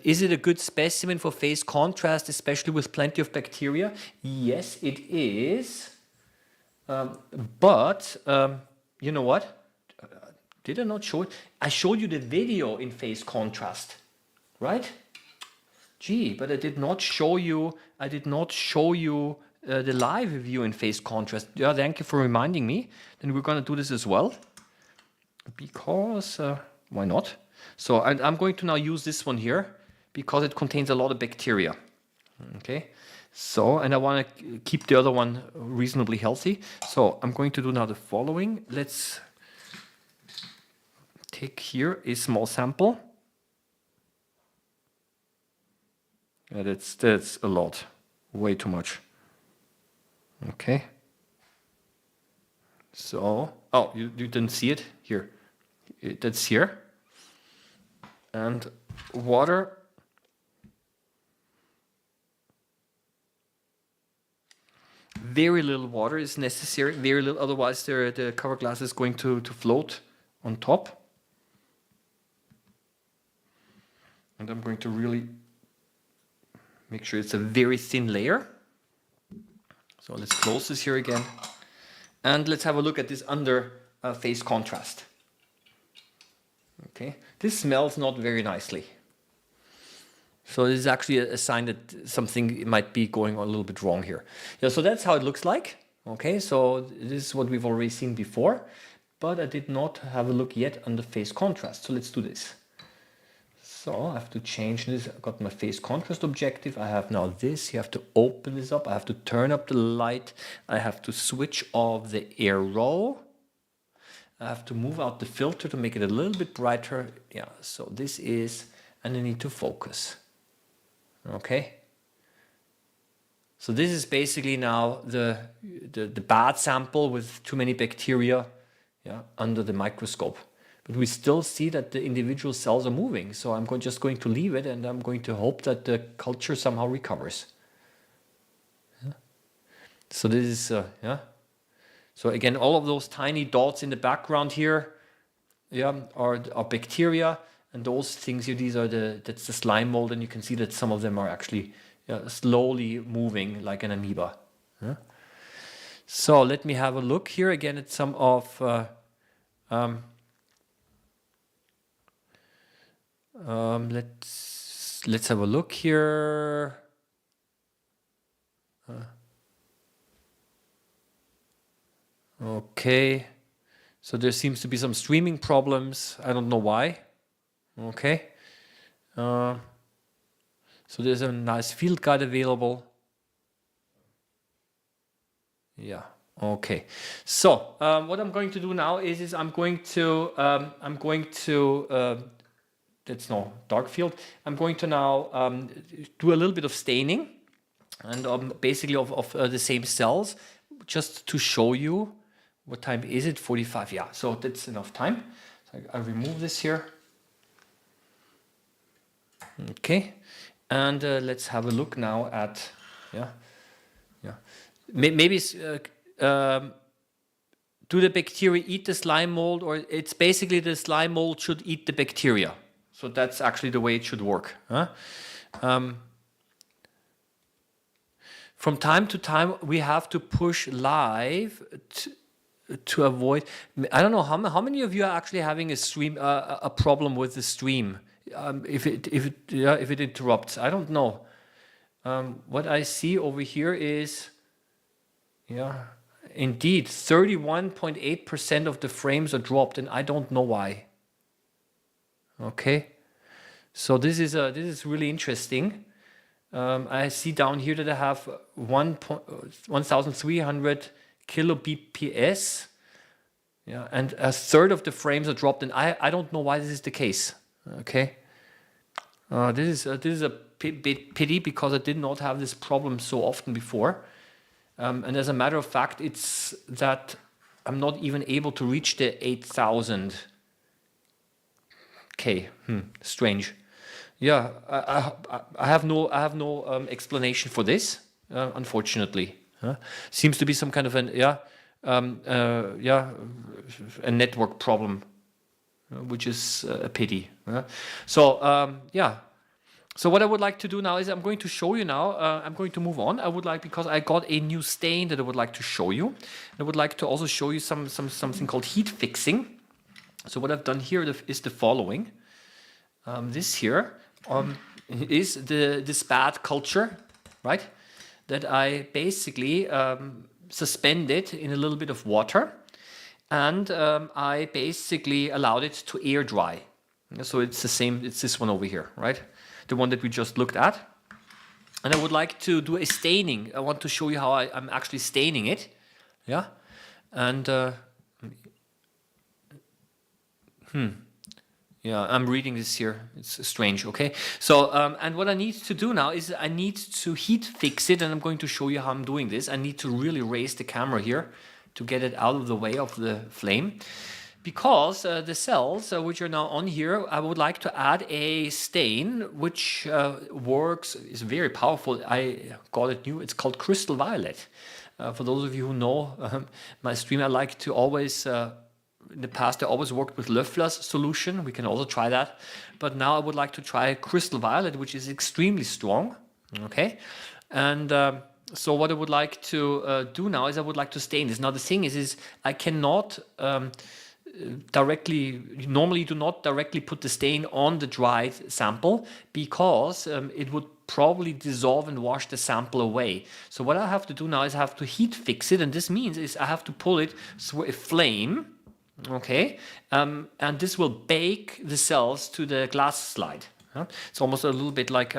Is it a good specimen for phase contrast, especially with plenty of bacteria? Yes, it is. But you know what? Did I not show it? I showed you the video in phase contrast, right? Gee, but I did not show you. The live view in phase contrast. Yeah, thank you for reminding me. Then we're gonna do this as well, because why not? So I'm going to now use this one here because it contains a lot of bacteria. Okay, so and I want to keep the other one reasonably healthy. So I'm going to do now the following. Let's take here a small sample. That's a lot, way too much. Okay. So, oh, you didn't see it here. That's here. And water. Very little water is necessary, very little, otherwise the cover glass is going to float on top. And I'm going to really make sure it's a very thin layer. So let's close this here again. And let's have a look at this under phase contrast. Okay, this smells not very nicely. So this is actually a sign that something might be going on a little bit wrong here. Yeah, so that's how it looks like. Okay, so this is what we've already seen before, but I did not have a look yet under phase contrast. So let's do this. So I have to change this. I've got my phase contrast objective. I have now this. You have to open this up. I have to turn up the light. I have to switch off the arrow. I have to move out the filter to make it a little bit brighter. Yeah, so this is, and I need to focus. Okay. So this is basically now the bad sample with too many bacteria, yeah, under the microscope. But we still see that the individual cells are moving. So I'm just going to leave it, and I'm going to hope that the culture somehow recovers. Yeah. So this is, yeah. So again, all of those tiny dots in the background here, yeah, are bacteria, and those things here, that's the slime mold, and you can see that some of them are actually slowly moving like an amoeba. Yeah. So let me have a look here again at some of Let's have a look here. Okay, so there seems to be some streaming problems. I don't know why. Okay, so there's a nice field guide available. Yeah. Okay. So what I'm going to do now is I'm going to that's no dark field. I'm going to now do a little bit of staining, and basically of the same cells, just to show you. What time is it? 45. Yeah. So that's enough time. So I remove this here. Okay. And let's have a look now at maybe do the bacteria eat the slime mold, or it's basically the slime mold should eat the bacteria. So that's actually the way it should work. From time to time, we have to push live to avoid. I don't know how many of you are actually having a stream a problem with the stream. If it interrupts, I don't know. What I see over here is, indeed, 31.8% of the frames are dropped, and I don't know why. Okay, so this is really interesting. I see down here that I have 1,300 kilobps, and a third of the frames are dropped, and I don't know why this is the case. Okay, this is a pity, because I did not have this problem so often before. And as a matter of fact, it's that I'm not even able to reach the 8,000 K. Strange. Yeah, I have no explanation for this, unfortunately. Seems to be some kind of a network problem, which is a pity. So So what I would like to do now is I'm going to show you now. I'm going to move on. Because I got a new stain that I would like to show you. I would like to also show you something called heat fixing. So what I've done here is the following. This here is this bad culture, right? That I basically suspended in a little bit of water, and I basically allowed it to air dry. So it's the same. It's this one over here, right? The one that we just looked at. And I would like to do a staining. I want to show you how I'm actually staining it. Yeah. And yeah, I'm reading this here. It's strange. Okay. So and what I need to do now is I need to heat fix it, and I'm going to show you how I'm doing this. I need to really raise the camera here to get it out of the way of the flame. Because the cells which are now on here, I would like to add a stain which is very powerful. I got it new. It's called crystal violet. For those of you who know my stream, I like to always, in the past I always worked with Löffler's solution. We can also try that. But now I would like to try crystal violet, which is extremely strong. Okay. And so what I would like to do now is I would like to stain this. Now the thing is I cannot normally do not directly put the stain on the dried sample, because it would probably dissolve and wash the sample away. So what I have to do now is I have to heat fix it, and this means is I have to pull it through a flame, okay, and this will bake the cells to the glass slide. It's almost a little bit like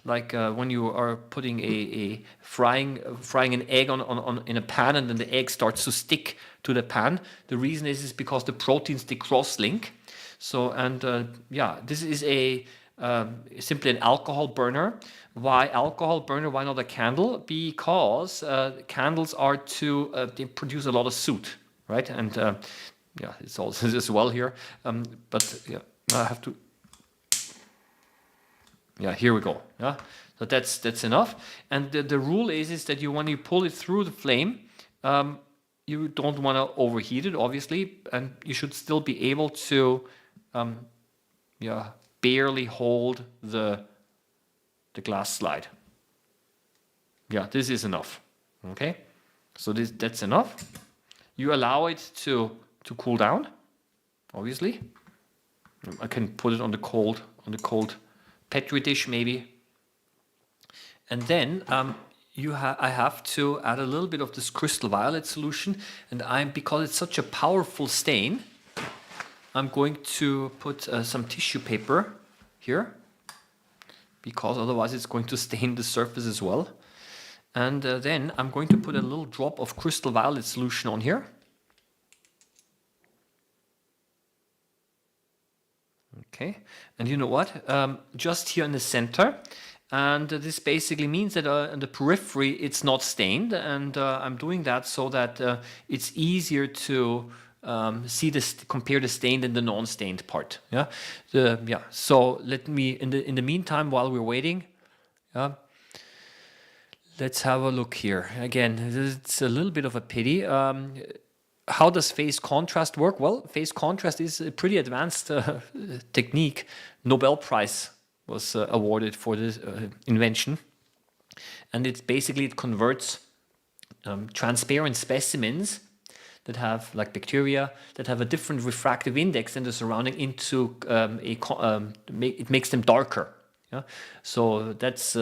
when you are putting a frying an egg on in a pan, and then the egg starts to stick to the pan. The reason is because the proteins, they cross-link. So this is simply an alcohol burner. Why alcohol burner? Why not a candle? Because candles are they produce a lot of soot, right? And it's also as well here. But I have to. Yeah, here we go. Yeah, so that's enough. And the rule is that when you pull it through the flame, you don't want to overheat it, obviously, and you should still be able to, barely hold the glass slide. Yeah, this is enough. Okay, so that's enough. You allow it to cool down, obviously. I can put it on the cold on the cold Petri dish maybe. And then I have to add a little bit of this crystal violet solution, and because it's such a powerful stain, I'm going to put some tissue paper here, because otherwise it's going to stain the surface as well. And then I'm going to put a little drop of crystal violet solution on here. Okay, and you know what? Just here in the center. And this basically means that on the periphery it's not stained, and I'm doing that so that it's easier to compare the stained and the non-stained part. Yeah. So let me in the meantime, while we're waiting, let's have a look here. Again, it's a little bit of a pity. How does phase contrast work? Well, phase contrast is a pretty advanced technique. Nobel Prize was awarded for this invention, and it converts transparent specimens that have, like bacteria, that have a different refractive index than the surrounding into it makes them darker. Yeah, so that's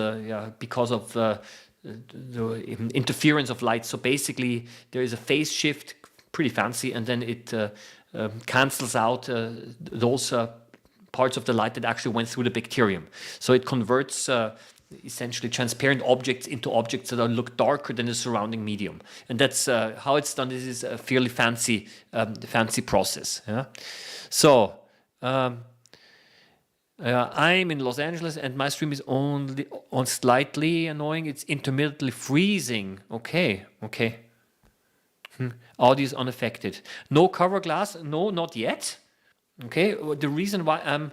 because of the interference of light. So basically, there is a phase shift, pretty fancy, and then it cancels out those parts of the light that actually went through the bacterium. So it converts essentially transparent objects into objects that look darker than the surrounding medium. And that's how it's done. This is a fairly fancy process. Yeah? So I'm in Los Angeles, and my stream is only on slightly annoying. It's intermittently freezing. Okay. Audio is unaffected. No cover glass? No, not yet. Okay, the reason why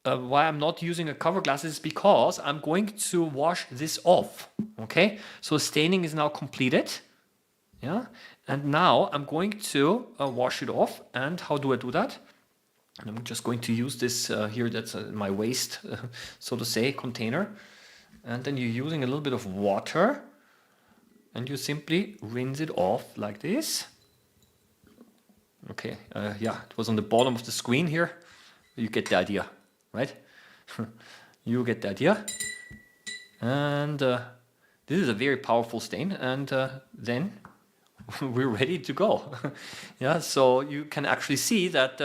why I'm not using a cover glass is because I'm going to wash this off. Okay, so staining is now completed. Yeah, and now I'm going to wash it off. And how do I do that? And I'm just going to use this here. That's my waste, so to say, container. And then you're using a little bit of water, and you simply rinse it off like this. Okay, it was on the bottom of the screen here. You get the idea, right? You get the idea. And this is a very powerful stain, and then we're ready to go. Yeah, so you can actually see that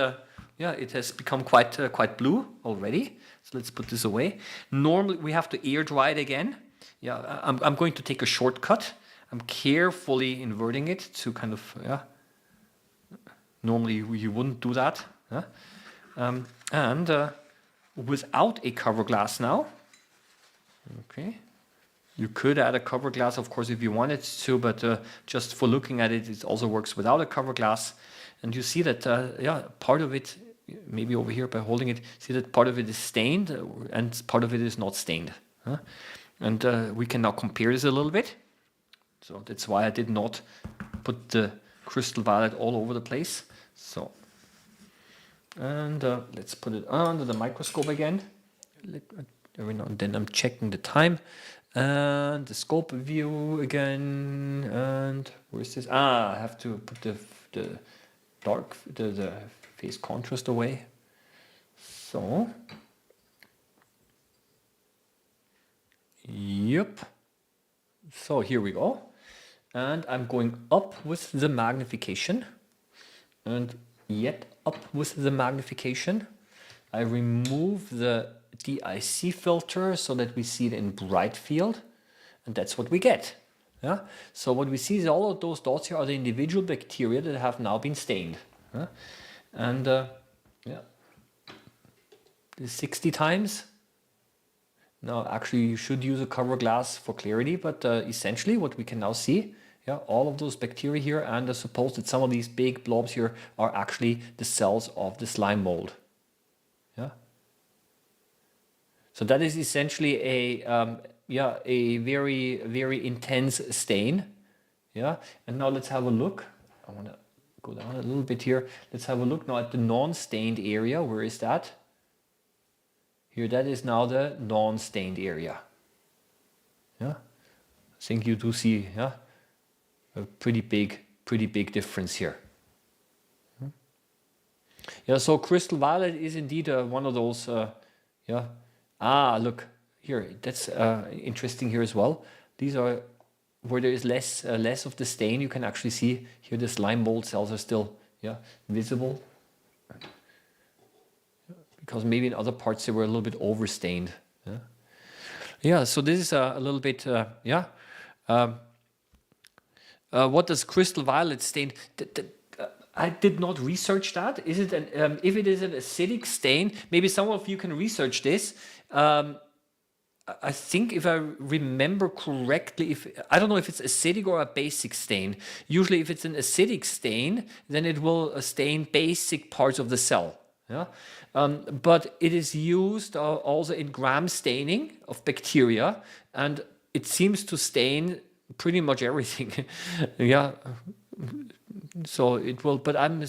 it has become quite blue already. So let's put this away. Normally we have to air dry it again. Yeah, I'm going to take a shortcut. I'm carefully inverting it to kind of normally you wouldn't do that. And without a cover glass now. Okay. You could add a cover glass, of course, if you wanted to, but just for looking at it, it also works without a cover glass. And you see that, part of it, maybe over here by holding it, see that part of it is stained and part of it is not stained. And we can now compare this a little bit. So that's why I did not put the crystal violet all over the place. So, and let's put it under the microscope again. Every now and then I'm checking the time. And the scope view again. And where is this? I have to put the phase contrast away. So, yep. So here we go. And I'm going up with the magnification. And yet up with the magnification. I remove the DIC filter so that we see it in bright field, and that's what we get. Yeah. So what we see is all of those dots here are the individual bacteria that have now been stained. And this 60 times. Now actually you should use a cover glass for clarity, but essentially what we can now see, all of those bacteria here, and I suppose that some of these big blobs here are actually the cells of the slime mold. Yeah. So that is essentially a very, very intense stain. Yeah. And now let's have a look. I want to go down a little bit here. Let's have a look now at the non-stained area. Where is that? Here, that is now the non-stained area. Yeah. I think you do see, a pretty big difference here. Yeah, so crystal violet is indeed one of those. Yeah. Look here. That's interesting here as well. These are where there is less of the stain. You can actually see here the slime mold cells are still visible, because maybe in other parts they were a little bit overstained. Yeah. So this is a little bit what does crystal violet stain? I did not research that. Is it if it is an acidic stain? Maybe some of you can research this. I think if I remember correctly, if I don't know if it's acidic or a basic stain. Usually, if it's an acidic stain, then it will stain basic parts of the cell. Yeah, but it is used also in gram staining of bacteria, and it seems to stain pretty much everything. Yeah. So it will, but I'm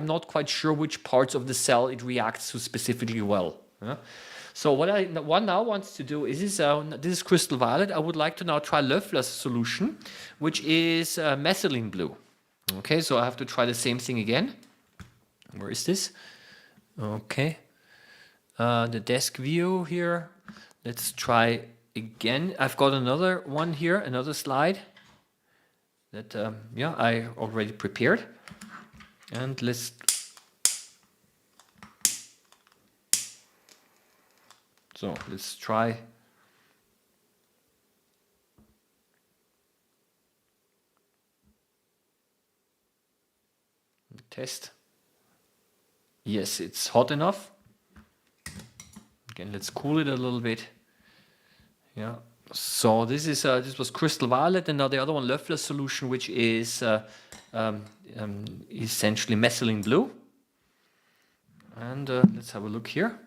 not quite sure which parts of the cell it reacts to specifically well. Yeah? So what one now wants to do is this is crystal violet. I would like to now try Löffler's solution, which is methylene blue. Okay, so I have to try the same thing again. Where is this? Okay, the desk view here. Let's try again. I've got another one here, another slide that I already prepared, and let's try test. Yes, it's hot enough. Again, let's cool it a little bit. Yeah. So this was crystal violet, and now the other one, Löffler's solution, which is essentially methylene blue. And let's have a look here.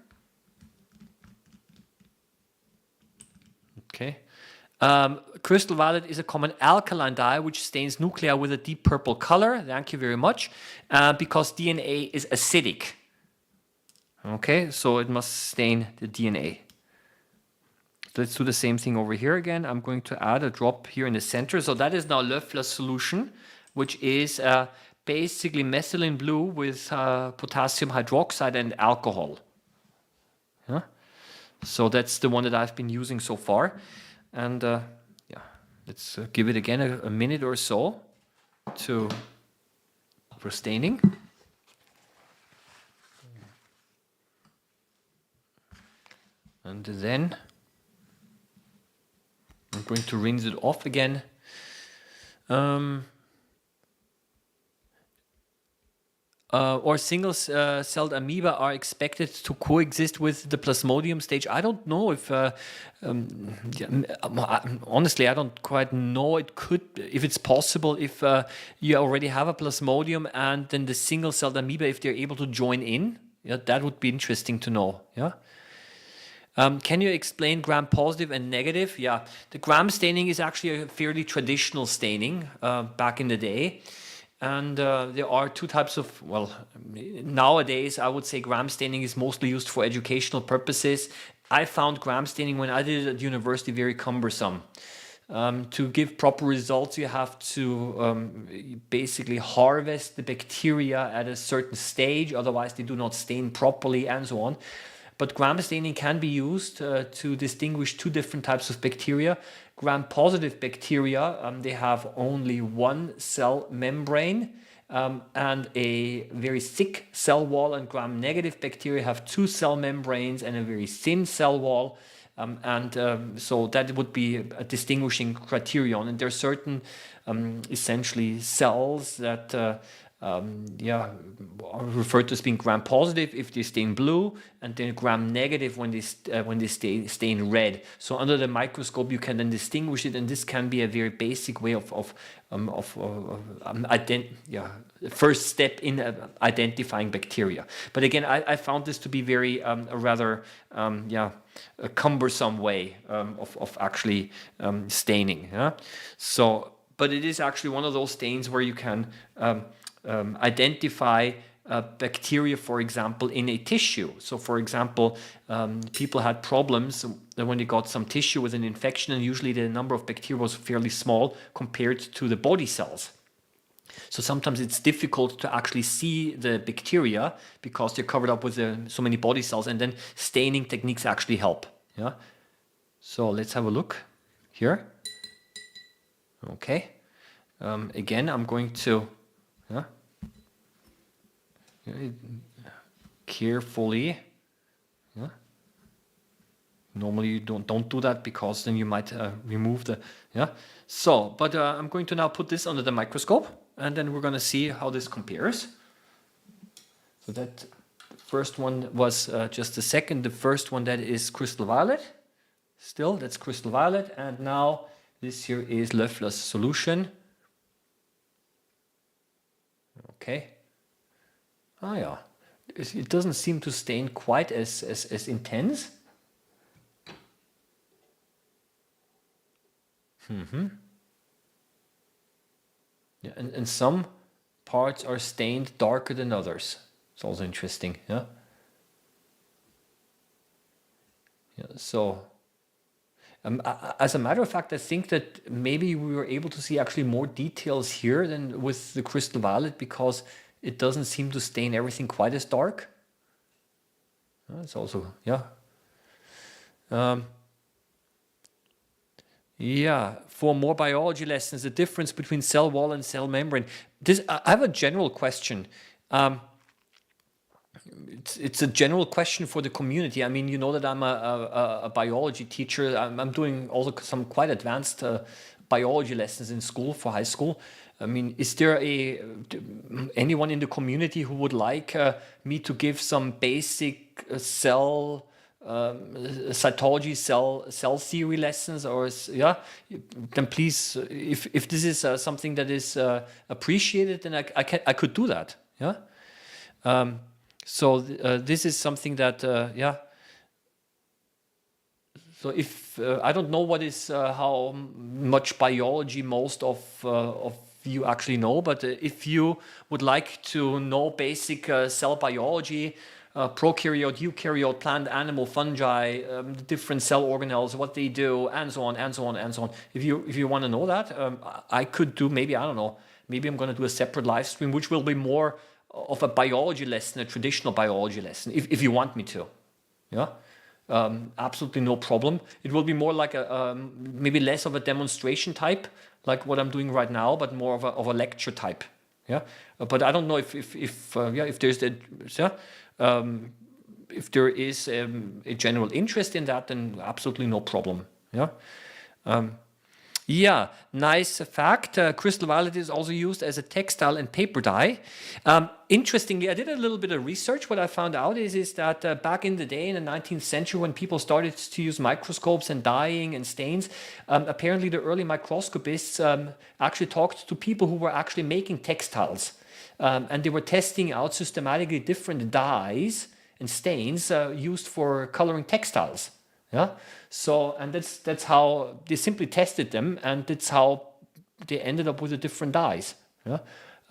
Okay. Crystal violet is a common alkaline dye which stains nuclei with a deep purple color. Thank you very much. Because DNA is acidic. Okay, so it must stain the DNA. Let's do the same thing over here again. I'm going to add a drop here in the center. So that is now Löffler's solution, which is basically methylene blue with potassium hydroxide and alcohol. Yeah? So that's the one that I've been using so far. And let's give it again a minute or so for staining. And then I'm going to rinse it off again. Or single-celled amoeba are expected to coexist with the plasmodium stage. I don't know if, honestly, I don't quite know. It could, if it's possible, if you already have a plasmodium and then the single-celled amoeba, if they're able to join in. Yeah, that would be interesting to know. Yeah. Can you explain gram-positive and negative? Yeah, the gram staining is actually a fairly traditional staining back in the day. And there are two types of, nowadays I would say gram staining is mostly used for educational purposes. I found gram staining when I did it at university very cumbersome. To give proper results, you have to basically harvest the bacteria at a certain stage, otherwise they do not stain properly and so on. But gram staining can be used to distinguish two different types of bacteria. Gram-positive bacteria, they have only one cell membrane and a very thick cell wall, and gram-negative bacteria have two cell membranes and a very thin cell wall. So that would be a distinguishing criterion. And there are certain essentially cells that are referred to as being gram-positive if they stain blue, and then gram-negative when they stain red. So under the microscope, you can then distinguish it, and this can be a very basic way of first step in identifying bacteria. But again, I found this to be very a rather a cumbersome way of actually staining. Yeah? So, but it is actually one of those stains where you can identify bacteria, for example, in a tissue. So, for example, people had problems when they got some tissue with an infection, and usually the number of bacteria was fairly small compared to the body cells. So sometimes it's difficult to actually see the bacteria because they're covered up with so many body cells, and then staining techniques actually help. Yeah. So let's have a look here. Okay. Again, I'm going to carefully. Yeah. Normally you don't do that because then you might remove the So, but I'm going to now put this under the microscope, and then we're going to see how this compares. So that first one was just a second. The first one, that is crystal violet. Still, that's crystal violet, and now this here is Löffler's solution. Okay. Ah, yeah. It doesn't seem to stain quite as intense. Yeah, and some parts are stained darker than others. It's also interesting. Yeah. Yeah. So, as a matter of fact, I think that maybe we were able to see actually more details here than with the crystal violet, because it doesn't seem to stain everything quite as dark. It's also, yeah. Yeah, for more biology lessons, the difference between cell wall and cell membrane. I have a general question. It's a general question for the community. I mean, you know that I'm a biology teacher. I'm doing also some quite advanced biology lessons in school for high school. I mean, is there anyone in the community who would like me to give some basic cell cytology, cell theory lessons, or then please, if this is something that is appreciated, then I could do that. Yeah. So this is something that So if I don't know what is how much biology most of you actually know, but if you would like to know basic cell biology, prokaryote, eukaryote, plant, animal, fungi, different cell organelles, what they do, and so on, and so on, and so on. If you want to know that, I could do, maybe, I don't know, maybe I'm going to do a separate live stream, which will be more of a biology lesson, a traditional biology lesson, if you want me to. Yeah. Absolutely no problem. It will be more like maybe less of a demonstration type, like what I'm doing right now, but more of a lecture type. Yeah. But I don't know if there's if there is a general interest in that, then absolutely no problem. Yeah. Yeah, nice fact. Crystal violet is also used as a textile and paper dye. Interestingly, I did a little bit of research. What I found out is that back in the day, in the 19th century, when people started to use microscopes and dyeing and stains, apparently the early microscopists actually talked to people who were actually making textiles. And they were testing out systematically different dyes and stains used for coloring textiles. Yeah. So, and that's how they simply tested them, and that's how they ended up with the different dyes. Yeah.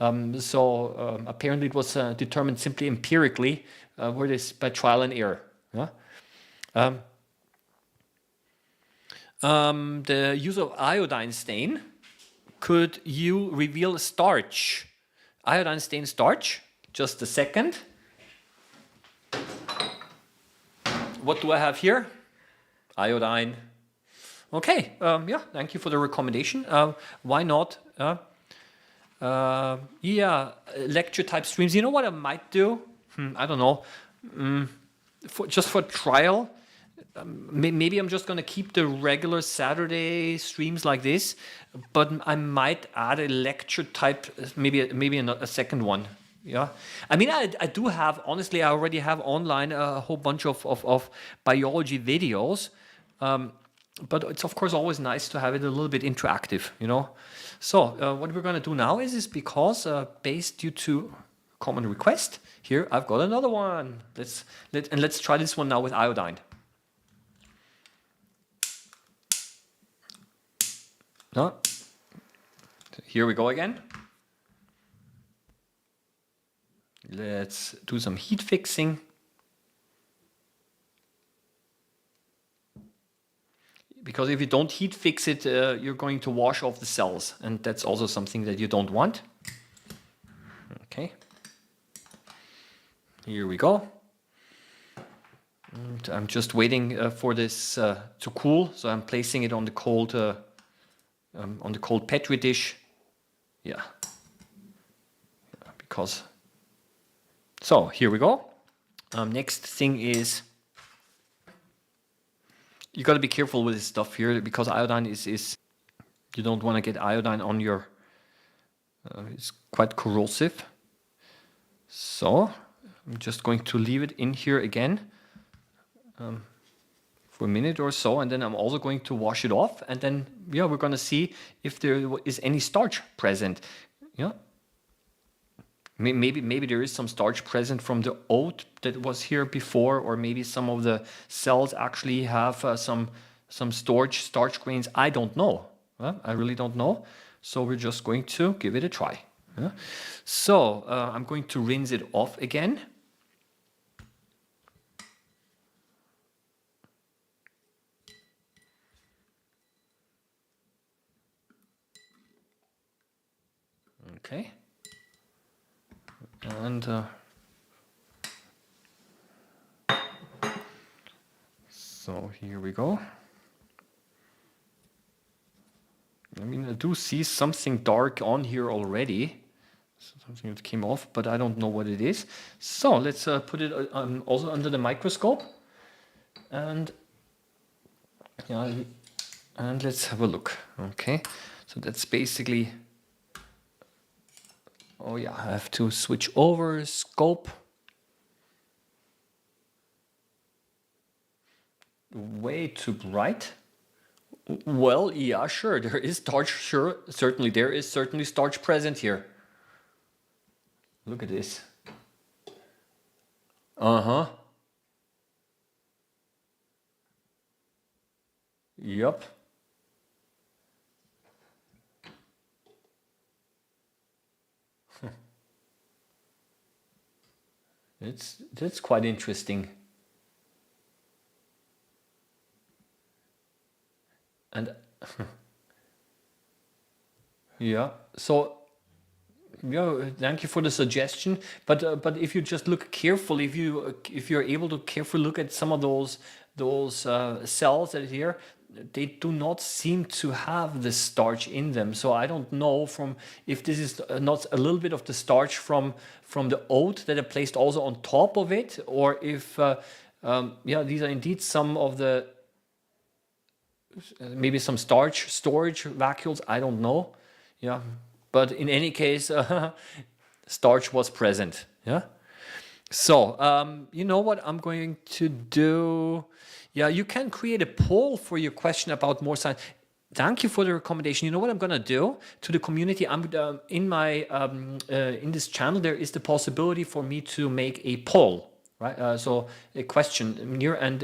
Apparently it was determined simply empirically, where this by trial and error. Yeah. The use of iodine stain. Could you reveal starch? Iodine stain starch. Just a second. What do I have here? Iodine. Okay, yeah, thank you for the recommendation. Why not? Lecture type streams. You know what I might do? I don't know. Just for trial, maybe I'm just going to keep the regular Saturday streams like this, but I might add a lecture type, maybe a second one. Yeah, I mean, I do have, honestly, I already have online a whole bunch of biology videos. But it's of course always nice to have it a little bit interactive, you know. So what we're going to do now is because based due to common request, here I've got another one. Let's try this one now with iodine. Here we go again. Let's do some heat fixing. Because if you don't heat fix it, you're going to wash off the cells, and that's also something that you don't want. Okay. Here we go. And I'm just waiting for this to cool, so I'm placing it on the cold Petri dish. Yeah. Because. So here we go. Next thing is you got to be careful with this stuff here because iodine is you don't want to get iodine on your. It's quite corrosive. So I'm just going to leave it in here again for a minute or so, and then I'm also going to wash it off, and then we're going to see if there is any starch present. Yeah. Maybe there is some starch present from the oat that was here before, or maybe some of the cells actually have some starch grains. I don't know. I really don't know. So we're just going to give it a try. So I'm going to rinse it off again. Okay. And so here we go. I mean, I do see something dark on here already. Something that came off, but I don't know what it is. So let's put it also under the microscope. And and let's have a look. Okay, so that's basically. Oh yeah, I have to switch over scope. Way too bright. Well, yeah, sure, there is starch. Sure, certainly there is starch present here. Look at this. Uh-huh. Yep. That's quite interesting. And yeah, so thank you for the suggestion. But if you just look carefully, if you're able to carefully look at some of those cells that are here, they do not seem to have the starch in them. So I don't know if this is not a little bit of the starch from the oat that are placed also on top of it, or if these are indeed some of the maybe some starch storage vacuoles. I don't know. Yeah, but in any case, starch was present. Yeah. So you know what I'm going to do? Yeah, you can create a poll for your question about more science. Thank you for the recommendation. You know what I'm gonna do to the community? I'm in my in this channel. There is the possibility for me to make a poll, right? So a question here, and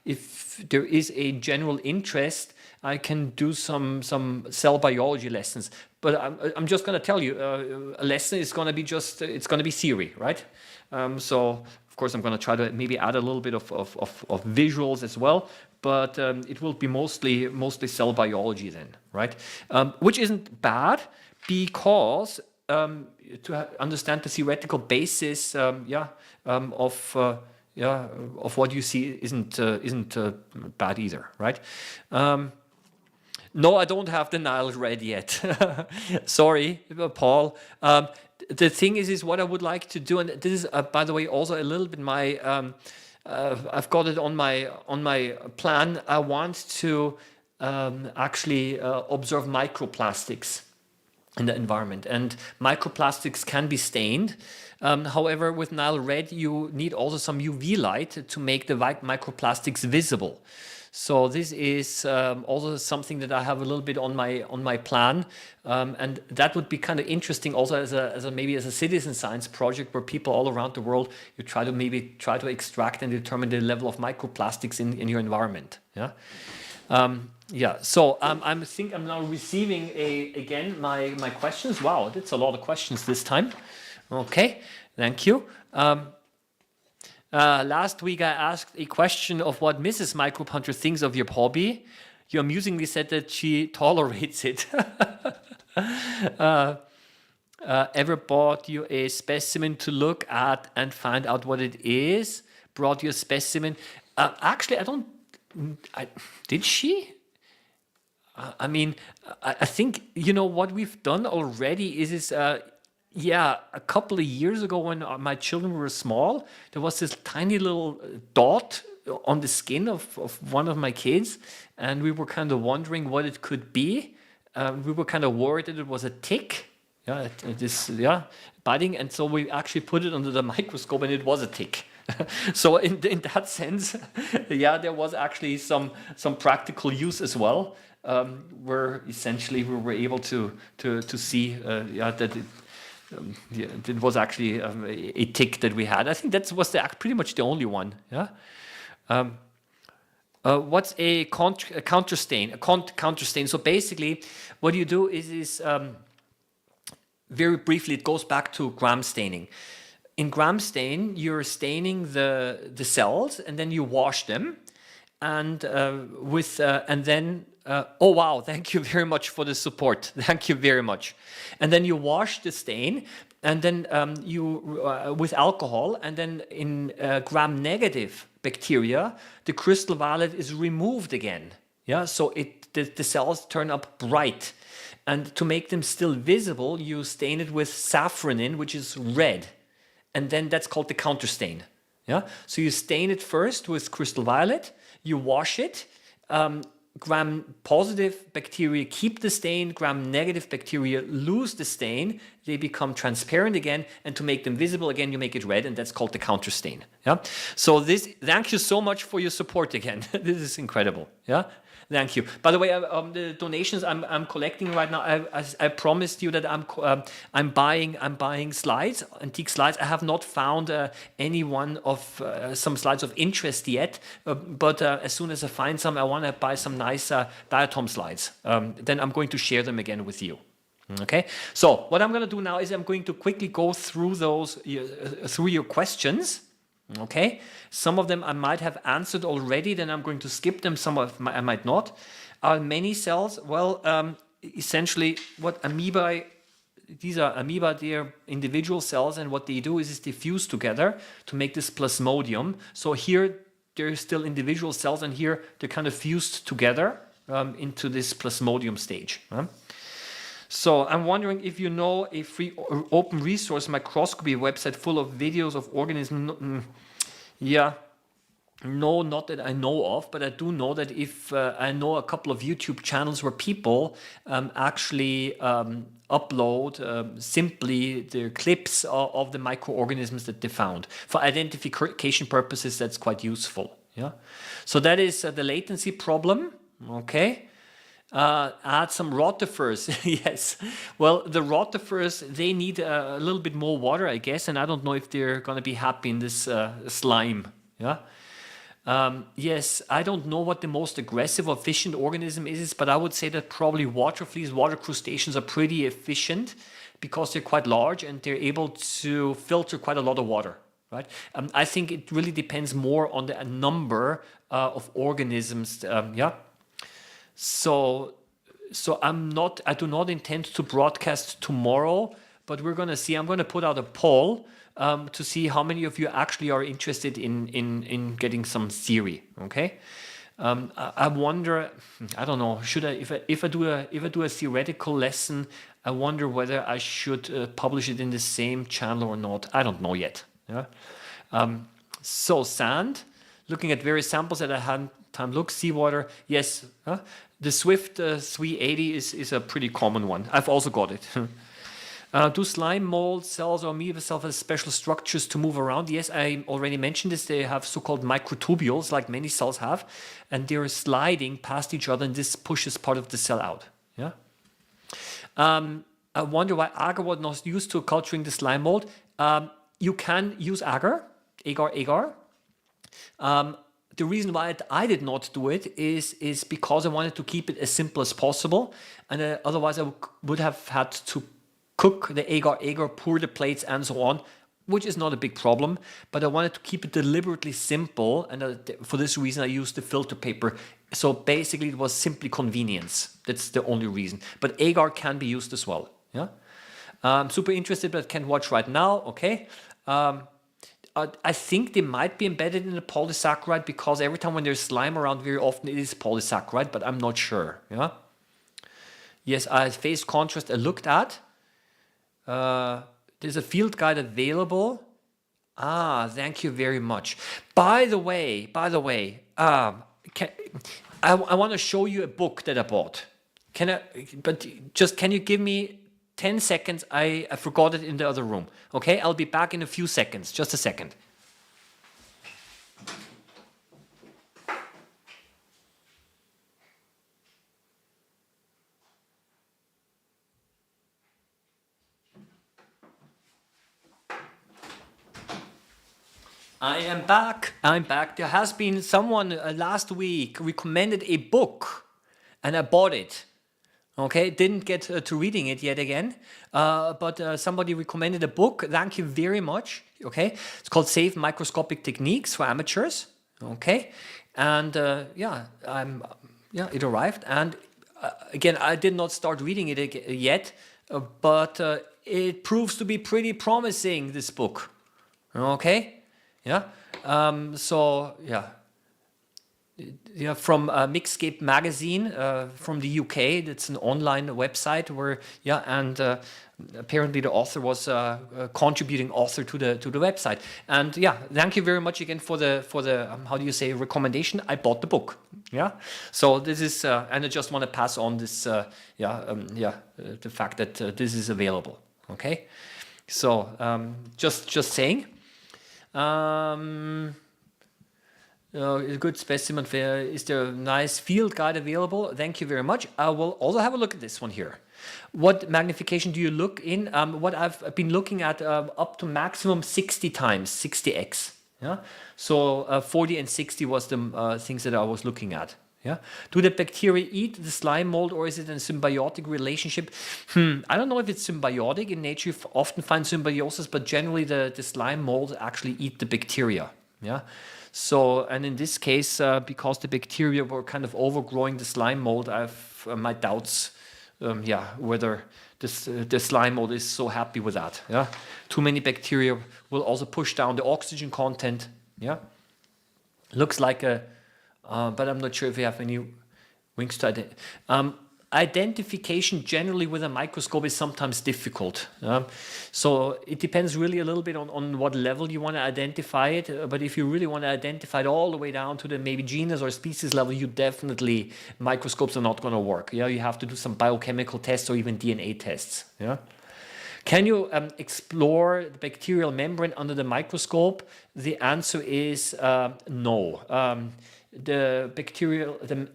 if there is a general interest, I can do some cell biology lessons. But I'm just gonna tell you, a lesson is gonna be it's gonna be theory, right? So of course I'm gonna try to maybe add a little bit of visuals as well, but it will be mostly cell biology then, right? Which isn't bad because to understand the theoretical basis, of what you see isn't bad either, right? No, I don't have the Nile read yet. Sorry, Paul. The thing is what I would like to do, and this is, by the way, also a little bit my. I've got it on my plan. I want to actually observe microplastics in the environment, and microplastics can be stained. However, with Nile red, you need also some UV light to make the microplastics visible. So this is also something that I have a little bit on my plan, and that would be kind of interesting also as a citizen science project where people all around the world you try to extract and determine the level of microplastics in your environment. So I think I'm now receiving again my questions. Wow, that's a lot of questions this time. Okay, thank you. Last week I asked a question of what Mrs. Microbehunter thinks of your hobby. You amusingly said that she tolerates it. Ever bought you a specimen to look at and find out what it is? Brought you a specimen? Actually, I don't. I, did she? I mean, I think you know what we've done already is yeah, a couple of years ago when my children were small, there was this tiny little dot on the skin of one of my kids, and we were kind of wondering what it could be. We were kind of worried that it was a tick. Yeah, this yeah biting, and so we actually put it under the microscope, and it was a tick. So in that sense, yeah, there was actually some practical use as well, where essentially we were able to see yeah that yeah, it was actually a tick that we had. I think that was pretty much the only one. Yeah. What's a counter stain? Counter stain. So basically, what you do is very briefly, it goes back to gram staining. In gram stain, you're staining the cells and then you wash them, and and then oh wow, thank you very much for the support. Thank you very much. And then you wash the stain, and then you with alcohol, and then in gram negative bacteria, the crystal violet is removed again. Yeah, so the cells turn up bright. And to make them still visible, you stain it with safranin, which is red. And then that's called the counter stain. Yeah. So you stain it first with crystal violet, you wash it. Gram positive bacteria keep the stain, gram negative bacteria lose the stain, they become transparent again, and to make them visible again, you make it red, and that's called the counter stain. Yeah. So thank you so much for your support again. This is incredible. Yeah. Thank you. By the way, the donations I'm collecting right now, I promised you that I'm buying slides, antique slides. I have not found any one of some slides of interest yet, but as soon as I find some, I want to buy some nice diatom slides. Then I'm going to share them again with you. Okay. So what I'm going to do now is I'm going to quickly go through through your questions. Okay, some of them I might have answered already, then I'm going to skip them, some of I might not. Are many cells? Well, essentially what these are amoeba, they're individual cells, and what they do is they fuse together to make this plasmodium. So here they're still individual cells, and here they're kind of fused together into this plasmodium stage. So I'm wondering if you know a free or open resource microscopy website full of videos of organisms. Yeah, no, not that I know of, but I do know that if I know a couple of YouTube channels where people actually upload simply the clips of the microorganisms that they found. For identification purposes, that's quite useful. Yeah, so that is the latency problem. Okay. Add some rotifers. Yes. Well, the rotifers, they need a little bit more water, I guess, and I don't know if they're going to be happy in this slime. Yeah. Yes, I don't know what the most aggressive or efficient organism is, but I would say that probably water fleas, water crustaceans are pretty efficient because they're quite large and they're able to filter quite a lot of water. Right. I think it really depends more on the number of organisms. Yeah. So I do not intend to broadcast tomorrow, but we're going to see. I'm going to put out a poll to see how many of you actually are interested in getting some theory. Okay. I wonder. I don't know. Should I if I do a theoretical lesson? I wonder whether I should publish it in the same channel or not. I don't know yet. Yeah. So sand. Looking at various samples that I had time look, seawater, yes. The Swift 380 is a pretty common one. I've also got it. Do slime mold cells or amoeba cells have special structures to move around? Yes, I already mentioned this. They have so-called microtubules, like many cells have, and they're sliding past each other, and this pushes part of the cell out. Yeah. I wonder why agar was not used to culturing the slime mold. You can use agar. The reason why I did not do it is because I wanted to keep it as simple as possible, and otherwise I would have had to cook the agar, pour the plates and so on, which is not a big problem, but I wanted to keep it deliberately simple, and for this reason I used the filter paper. So basically it was simply convenience. That's the only reason. But agar can be used as well. Yeah. Super interested, but can't watch right now. Okay. I think they might be embedded in the polysaccharide because every time when there's slime around, very often it is polysaccharide, but I'm not sure. Yeah. Yes, phase contrast I looked at. There's a field guide available. Thank you very much. By the way, can, I want to show you a book that I bought. Can you give me 10 seconds? I forgot it in the other room. Okay, I'll be back in a few seconds. Just a second. I am back. I'm back. There has been someone last week recommended a book, and I bought it. Okay, didn't get to reading it yet again, but somebody recommended a book. Thank you very much. Okay, it's called Safe Microscopic Techniques for Amateurs. Okay, and it arrived, and again, I did not start reading it yet, but it proves to be pretty promising. This book. Okay. Yeah. From Microscope magazine from the UK. That's an online website where apparently the author was contributing author to the website. And thank you very much again for the how do you say, recommendation. I bought the book. Yeah. So this is and I just want to pass on this the fact that this is available. Okay. So just saying. A good specimen. Is there a nice field guide available? Thank you very much. I will also have a look at this one here. What magnification do you look in? What I've been looking at up to maximum 60 times, 60x. Yeah. So 40 and 60 was the things that I was looking at. Yeah. Do the bacteria eat the slime mold, or is it a symbiotic relationship? I don't know if it's symbiotic. In nature, you often find symbiosis, but generally the slime mold actually eat the bacteria. Yeah. So, and in this case, because the bacteria were kind of overgrowing the slime mold, I've my doubts, whether the slime mold is so happy with that. Yeah. Too many bacteria will also push down the oxygen content. Yeah. Looks like a but I'm not sure if we have any wings to identification generally with a microscope is sometimes difficult. So it depends really a little bit on what level you want to identify it. But if you really want to identify it all the way down to the maybe genus or species level, you definitely, microscopes are not going to work. Yeah, you have to do some biochemical tests or even DNA tests. Yeah. Can you explore the bacterial membrane under the microscope? The answer is no. The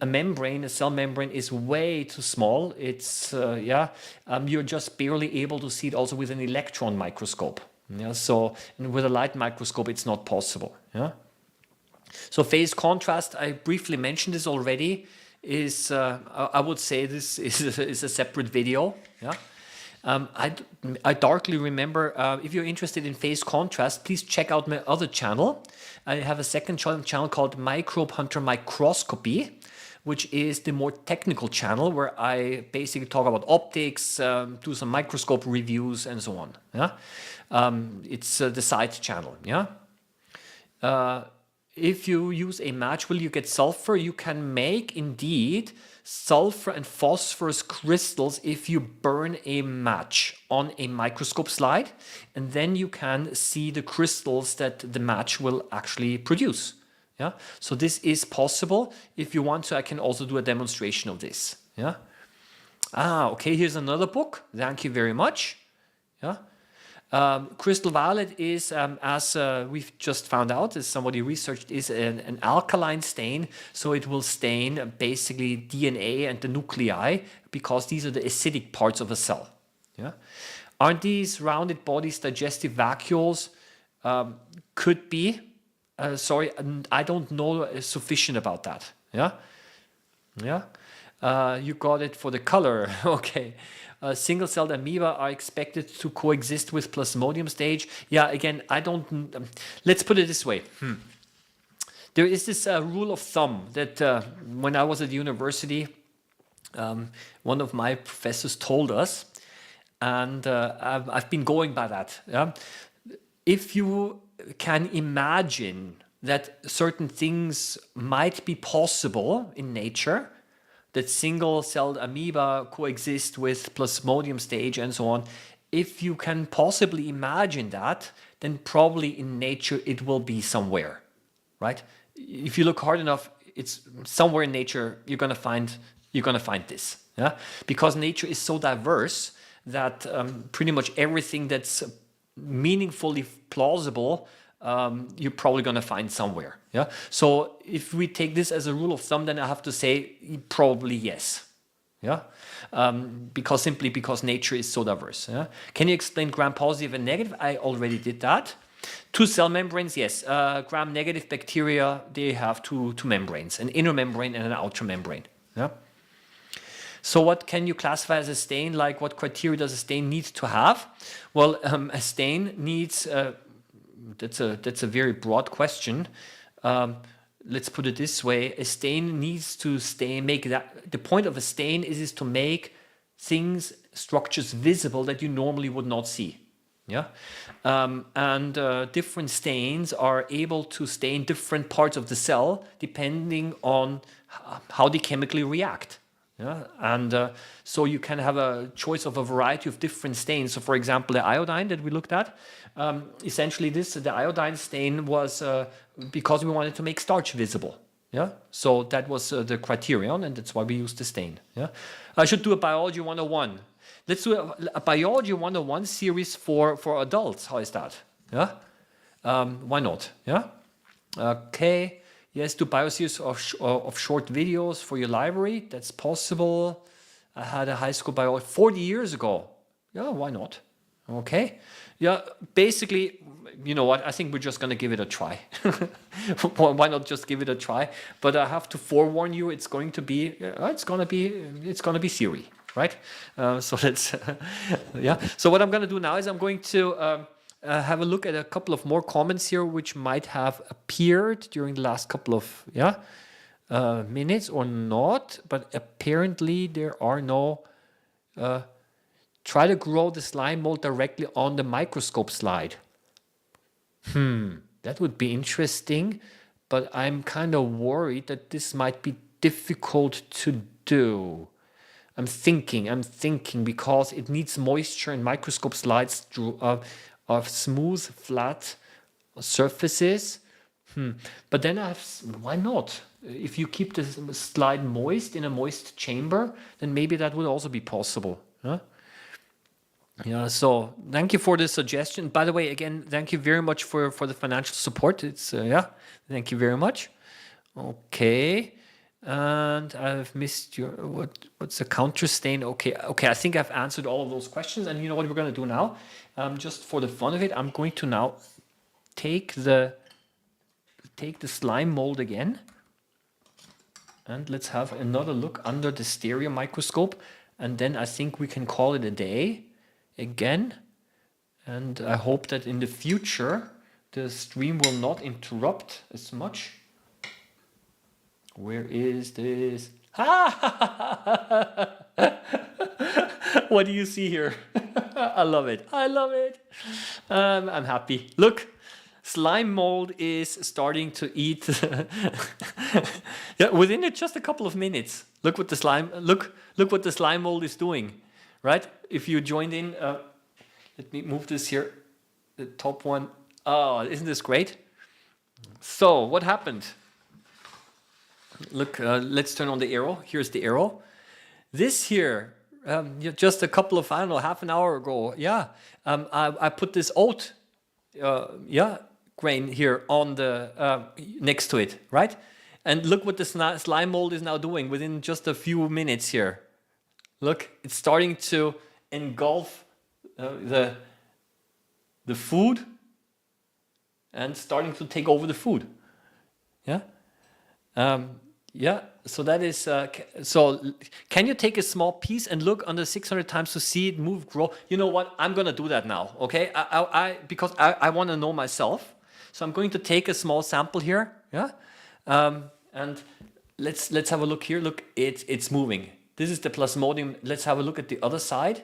membrane, a cell membrane, is way too small. It's you're just barely able to see it also with an electron microscope. Yeah, so and with a light microscope, it's not possible. Yeah. So phase contrast, I briefly mentioned this already. Is I would say this is a separate video. Yeah. I darkly remember, if you're interested in phase contrast, please check out my other channel. I have a second channel called Microbehunter Microscopy, which is the more technical channel where I basically talk about optics, do some microscope reviews and so on. Yeah, it's the side channel. Yeah. If you use a match, will you get sulfur? You can make indeed sulfur and phosphorus crystals if you burn a match on a microscope slide, and then you can see the crystals that the match will actually produce. Yeah, so this is possible. If you want to, I can also do a demonstration of this. Yeah. Okay, here's another book. Thank you very much. Yeah. Crystal violet is, as we've just found out, as somebody researched, is an alkaline stain. So it will stain basically DNA and the nuclei because these are the acidic parts of a cell. Yeah, aren't these rounded bodies digestive vacuoles? Could be. Sorry, I don't know sufficient about that. Yeah, yeah. You got it for the color. Okay. Single-celled amoeba are expected to coexist with Plasmodium stage. Yeah, again, I don't... let's put it this way. There is this rule of thumb that when I was at university, one of my professors told us, and I've been going by that. Yeah? If you can imagine that certain things might be possible in nature, that single-celled amoeba coexist with Plasmodium stage and so on, if you can possibly imagine that, then probably in nature it will be somewhere, right? If you look hard enough, it's somewhere in nature you're gonna find this, yeah, because nature is so diverse that pretty much everything that's meaningfully plausible, you're probably going to find somewhere. Yeah. So if we take this as a rule of thumb, then I have to say probably yes. Yeah. Simply because nature is so diverse. Yeah. Can you explain gram-positive and negative? I already did that. Two cell membranes, yes. Gram-negative bacteria, they have two membranes, an inner membrane and an outer membrane. Yeah. So what can you classify as a stain? Like what criteria does a stain need to have? Well, a stain needs, that's a very broad question. Let's put it this way. A stain needs to the point of a stain is to make things, structures visible that you normally would not see. Yeah, different stains are able to stain different parts of the cell depending on how they chemically react. Yeah, and so you can have a choice of a variety of different stains. So, for example, the iodine that we looked at, essentially the iodine stain was because we wanted to make starch visible. Yeah, so that was the criterion, and that's why we used the stain. Yeah, I should do a biology 101. Let's do a biology 101 series for adults. How is that? Yeah, why not? Yeah, okay. Yes, do bio-series of short videos for your library. That's possible. I had a high school biology 40 years ago. Yeah, why not? Okay. Yeah, basically, you know what? I think we're just going to give it a try. Why not just give it a try? But I have to forewarn you, it's going to be theory, right? So that's yeah. So what I'm going to do now is I'm going to have a look at a couple of more comments here which might have appeared during the last couple of minutes or not, but apparently there are no try to grow the slime mold directly on the microscope slide. That would be interesting, but I'm kind of worried that this might be difficult to do. I'm thinking because it needs moisture and microscope slides of smooth, flat surfaces. But then why not? If you keep the slide moist in a moist chamber, then maybe that would also be possible. Huh? Yeah, so thank you for the suggestion. By the way, again, thank you very much for the financial support. It's thank you very much. Okay. And I've missed your what's a counter stain? Okay, I think I've answered all of those questions. And you know what we're going to do now? Just for the fun of it, I'm going to now take the slime mold again, and let's have another look under the stereo microscope, and then I think we can call it a day again. And I hope that in the future the stream will not interrupt as much. Where is this? What do you see here? I love it. I'm happy. Look, slime mold is starting to eat. Yeah, within just a couple of minutes. Look what the slime mold is doing, right? If you joined in, let me move this here, the top one. Oh, isn't this great? So what happened? Look, let's turn on the arrow. Here's the arrow. This here, just a couple of, I don't know, half an hour ago, I put this oat, grain here on the next to it, right? And look what the slime mold is now doing within just a few minutes here. Look, it's starting to engulf the food and starting to take over the food. Yeah. So that is. So can you take a small piece and look under 600 times to see it move, grow? You know what? I'm gonna do that now. Okay. Because I want to know myself. So I'm going to take a small sample here. Yeah. And let's have a look here. Look, it's moving. This is the Plasmodium. Let's have a look at the other side.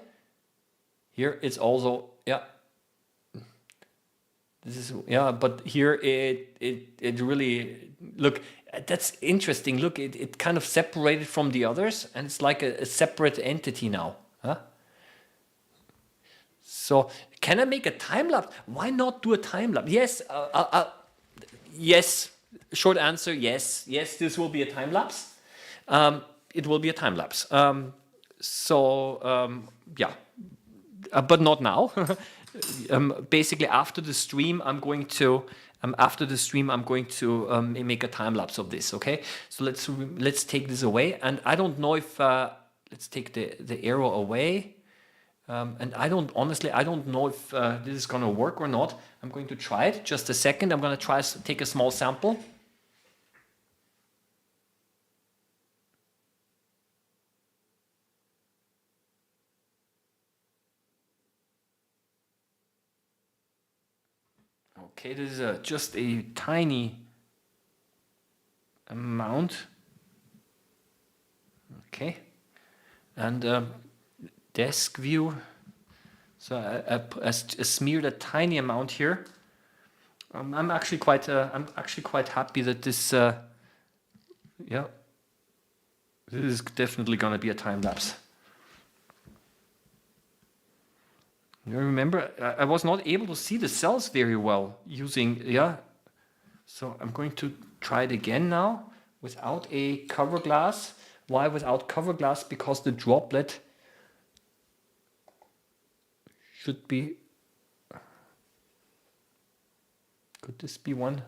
Here it's also, yeah, this is, yeah, but here it really, look, that's interesting. Look, it kind of separated from the others and it's like a separate entity now. Huh? So can I make a time lapse? Why not do a time lapse? Yes, yes. Short answer, yes. Yes, this will be a time lapse. It will be a time lapse. Yeah, but not now. Basically, after the stream, I'm going to make a time lapse of this. Okay, so let's take this away, and I don't know if let's take the arrow away. And I don't know if this is going to work or not. I'm going to try it. Just a second. I'm going to try to take a small sample. Okay, this is just a tiny amount. Okay, and desk view. So I smeared a tiny amount here. I'm actually quite happy that this. Yeah, this is definitely going to be a time lapse. You remember, I was not able to see the cells very well using, yeah. So I'm going to try it again now without a cover glass. Why without cover glass? Because the droplet should be, could this be one?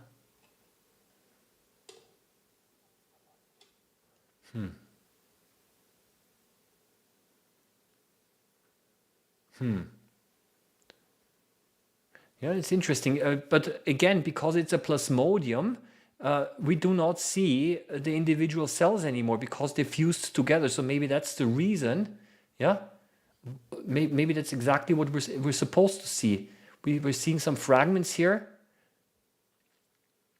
Yeah, it's interesting. But again, because it's a plasmodium, we do not see the individual cells anymore because they're fused together. So maybe that's the reason. Yeah, maybe that's exactly what we're supposed to see. We're seeing some fragments here.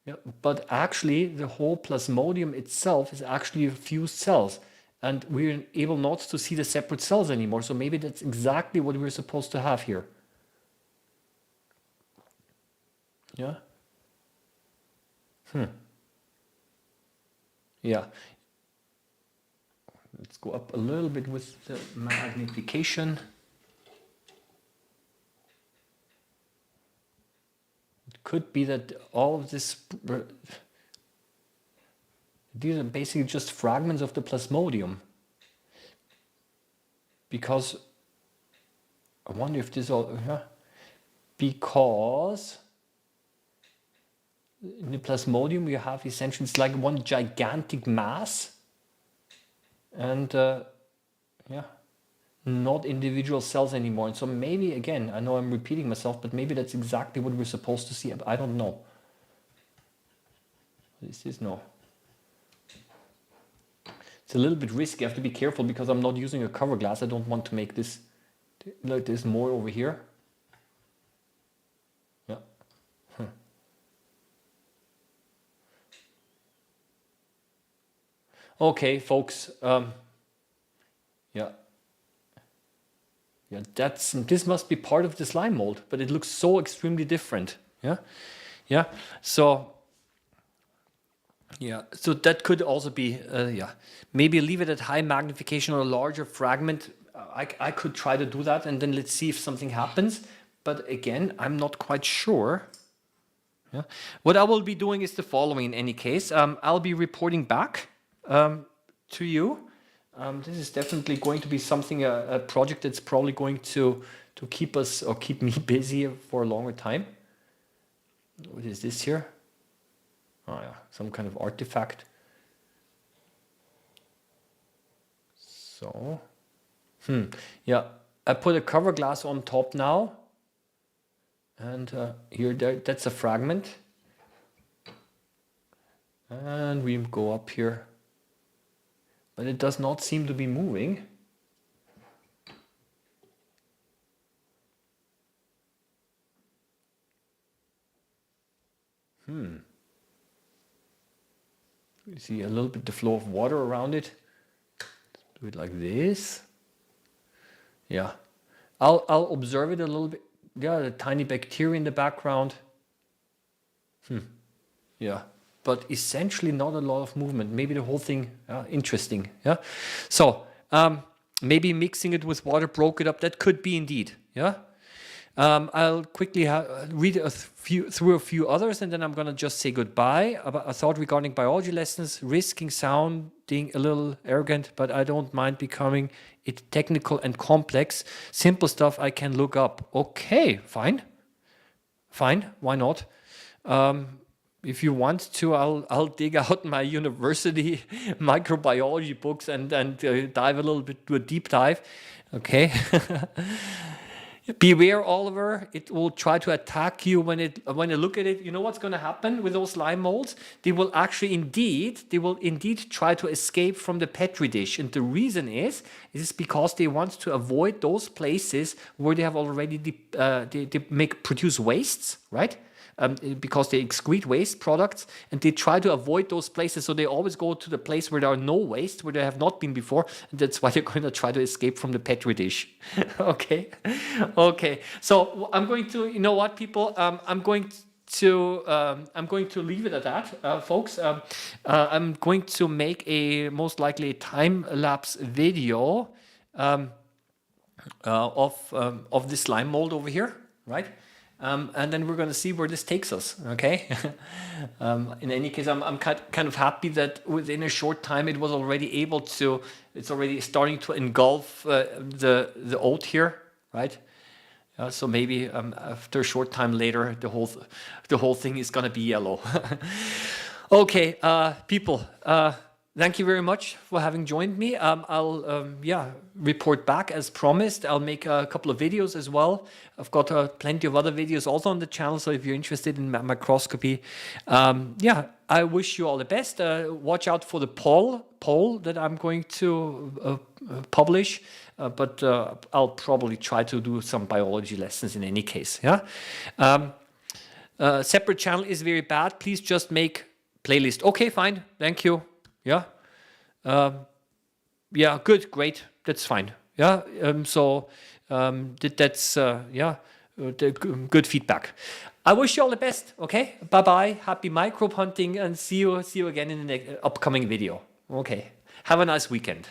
Yeah, but actually, the whole plasmodium itself is actually fused cells. And we're able not to see the separate cells anymore. So maybe that's exactly what we're supposed to have here. Yeah. Yeah. Let's go up a little bit with the magnification. It could be that all of this, these are basically just fragments of the plasmodium. Because, I wonder if this all, yeah, because in the plasmodium you have essentially, it's like one gigantic mass. And yeah, not individual cells anymore. And so maybe, again, I know I'm repeating myself, but maybe that's exactly what we're supposed to see. I don't know. This is no. It's a little bit risky. I have to be careful because I'm not using a cover glass. I don't want to make this like this more over here. Yeah. Okay, folks. Yeah. Yeah, this must be part of the slime mold, but it looks so extremely different. Yeah. Yeah. So yeah, so that could also be, yeah, maybe leave it at high magnification on a larger fragment. I could try to do that and then let's see if something happens. But again, I'm not quite sure. Yeah. What I will be doing is the following in any case. I'll be reporting back to you. This is definitely going to be something, a project that's probably going to keep us or keep me busy for a longer time. What is this here? Oh yeah, some kind of artifact. So, yeah, I put a cover glass on top now. And here, that's a fragment. And we go up here. But it does not seem to be moving. You see a little bit the flow of water around it. Let's do it like this. Yeah. I'll observe it a little bit. Yeah, the tiny bacteria in the background. Yeah, but essentially not a lot of movement. Maybe the whole thing, interesting. Yeah, so maybe mixing it with water broke it up. That could be indeed. Yeah. I'll quickly read through a few others, and then I'm gonna just say goodbye. About a thought regarding biology lessons, risking sounding a little arrogant, but I don't mind becoming it technical and complex. Simple stuff I can look up. Okay, fine, why not? If you want to, I'll dig out my university microbiology books and dive a little bit, do a deep dive. Okay. Beware, Oliver. It will try to attack you when you look at it. You know what's going to happen with those slime molds? They will indeed try to escape from the petri dish, and the reason is because they want to avoid those places where they have already produce wastes, right? Because they excrete waste products, and they try to avoid those places. So they always go to the place where there are no waste, where they have not been before, and that's why they're going to try to escape from the petri dish. Okay. So I'm going to, you know what, people? I'm going to leave it at that, folks. I'm going to make most likely a time lapse video of this slime mold over here, right? And then we're going to see where this takes us, okay? In any case, I'm kind of happy that within a short time it's already starting to engulf the oat here, right? So maybe after a short time later, the whole thing is going to be yellow. Okay, people. Thank you very much for having joined me. I'll report back as promised. I'll make a couple of videos as well. I've got plenty of other videos also on the channel, so if you're interested in microscopy, I wish you all the best. Watch out for the poll that I'm going to publish, but I'll probably try to do some biology lessons in any case. Yeah. Separate channel is very bad. Please just make playlist. Okay, fine. Thank you. Yeah. Good, great. That's fine. Yeah. That's good feedback. I wish you all the best. Okay. Bye-bye. Happy microbe hunting, and see you again in the upcoming video. Okay. Have a nice weekend.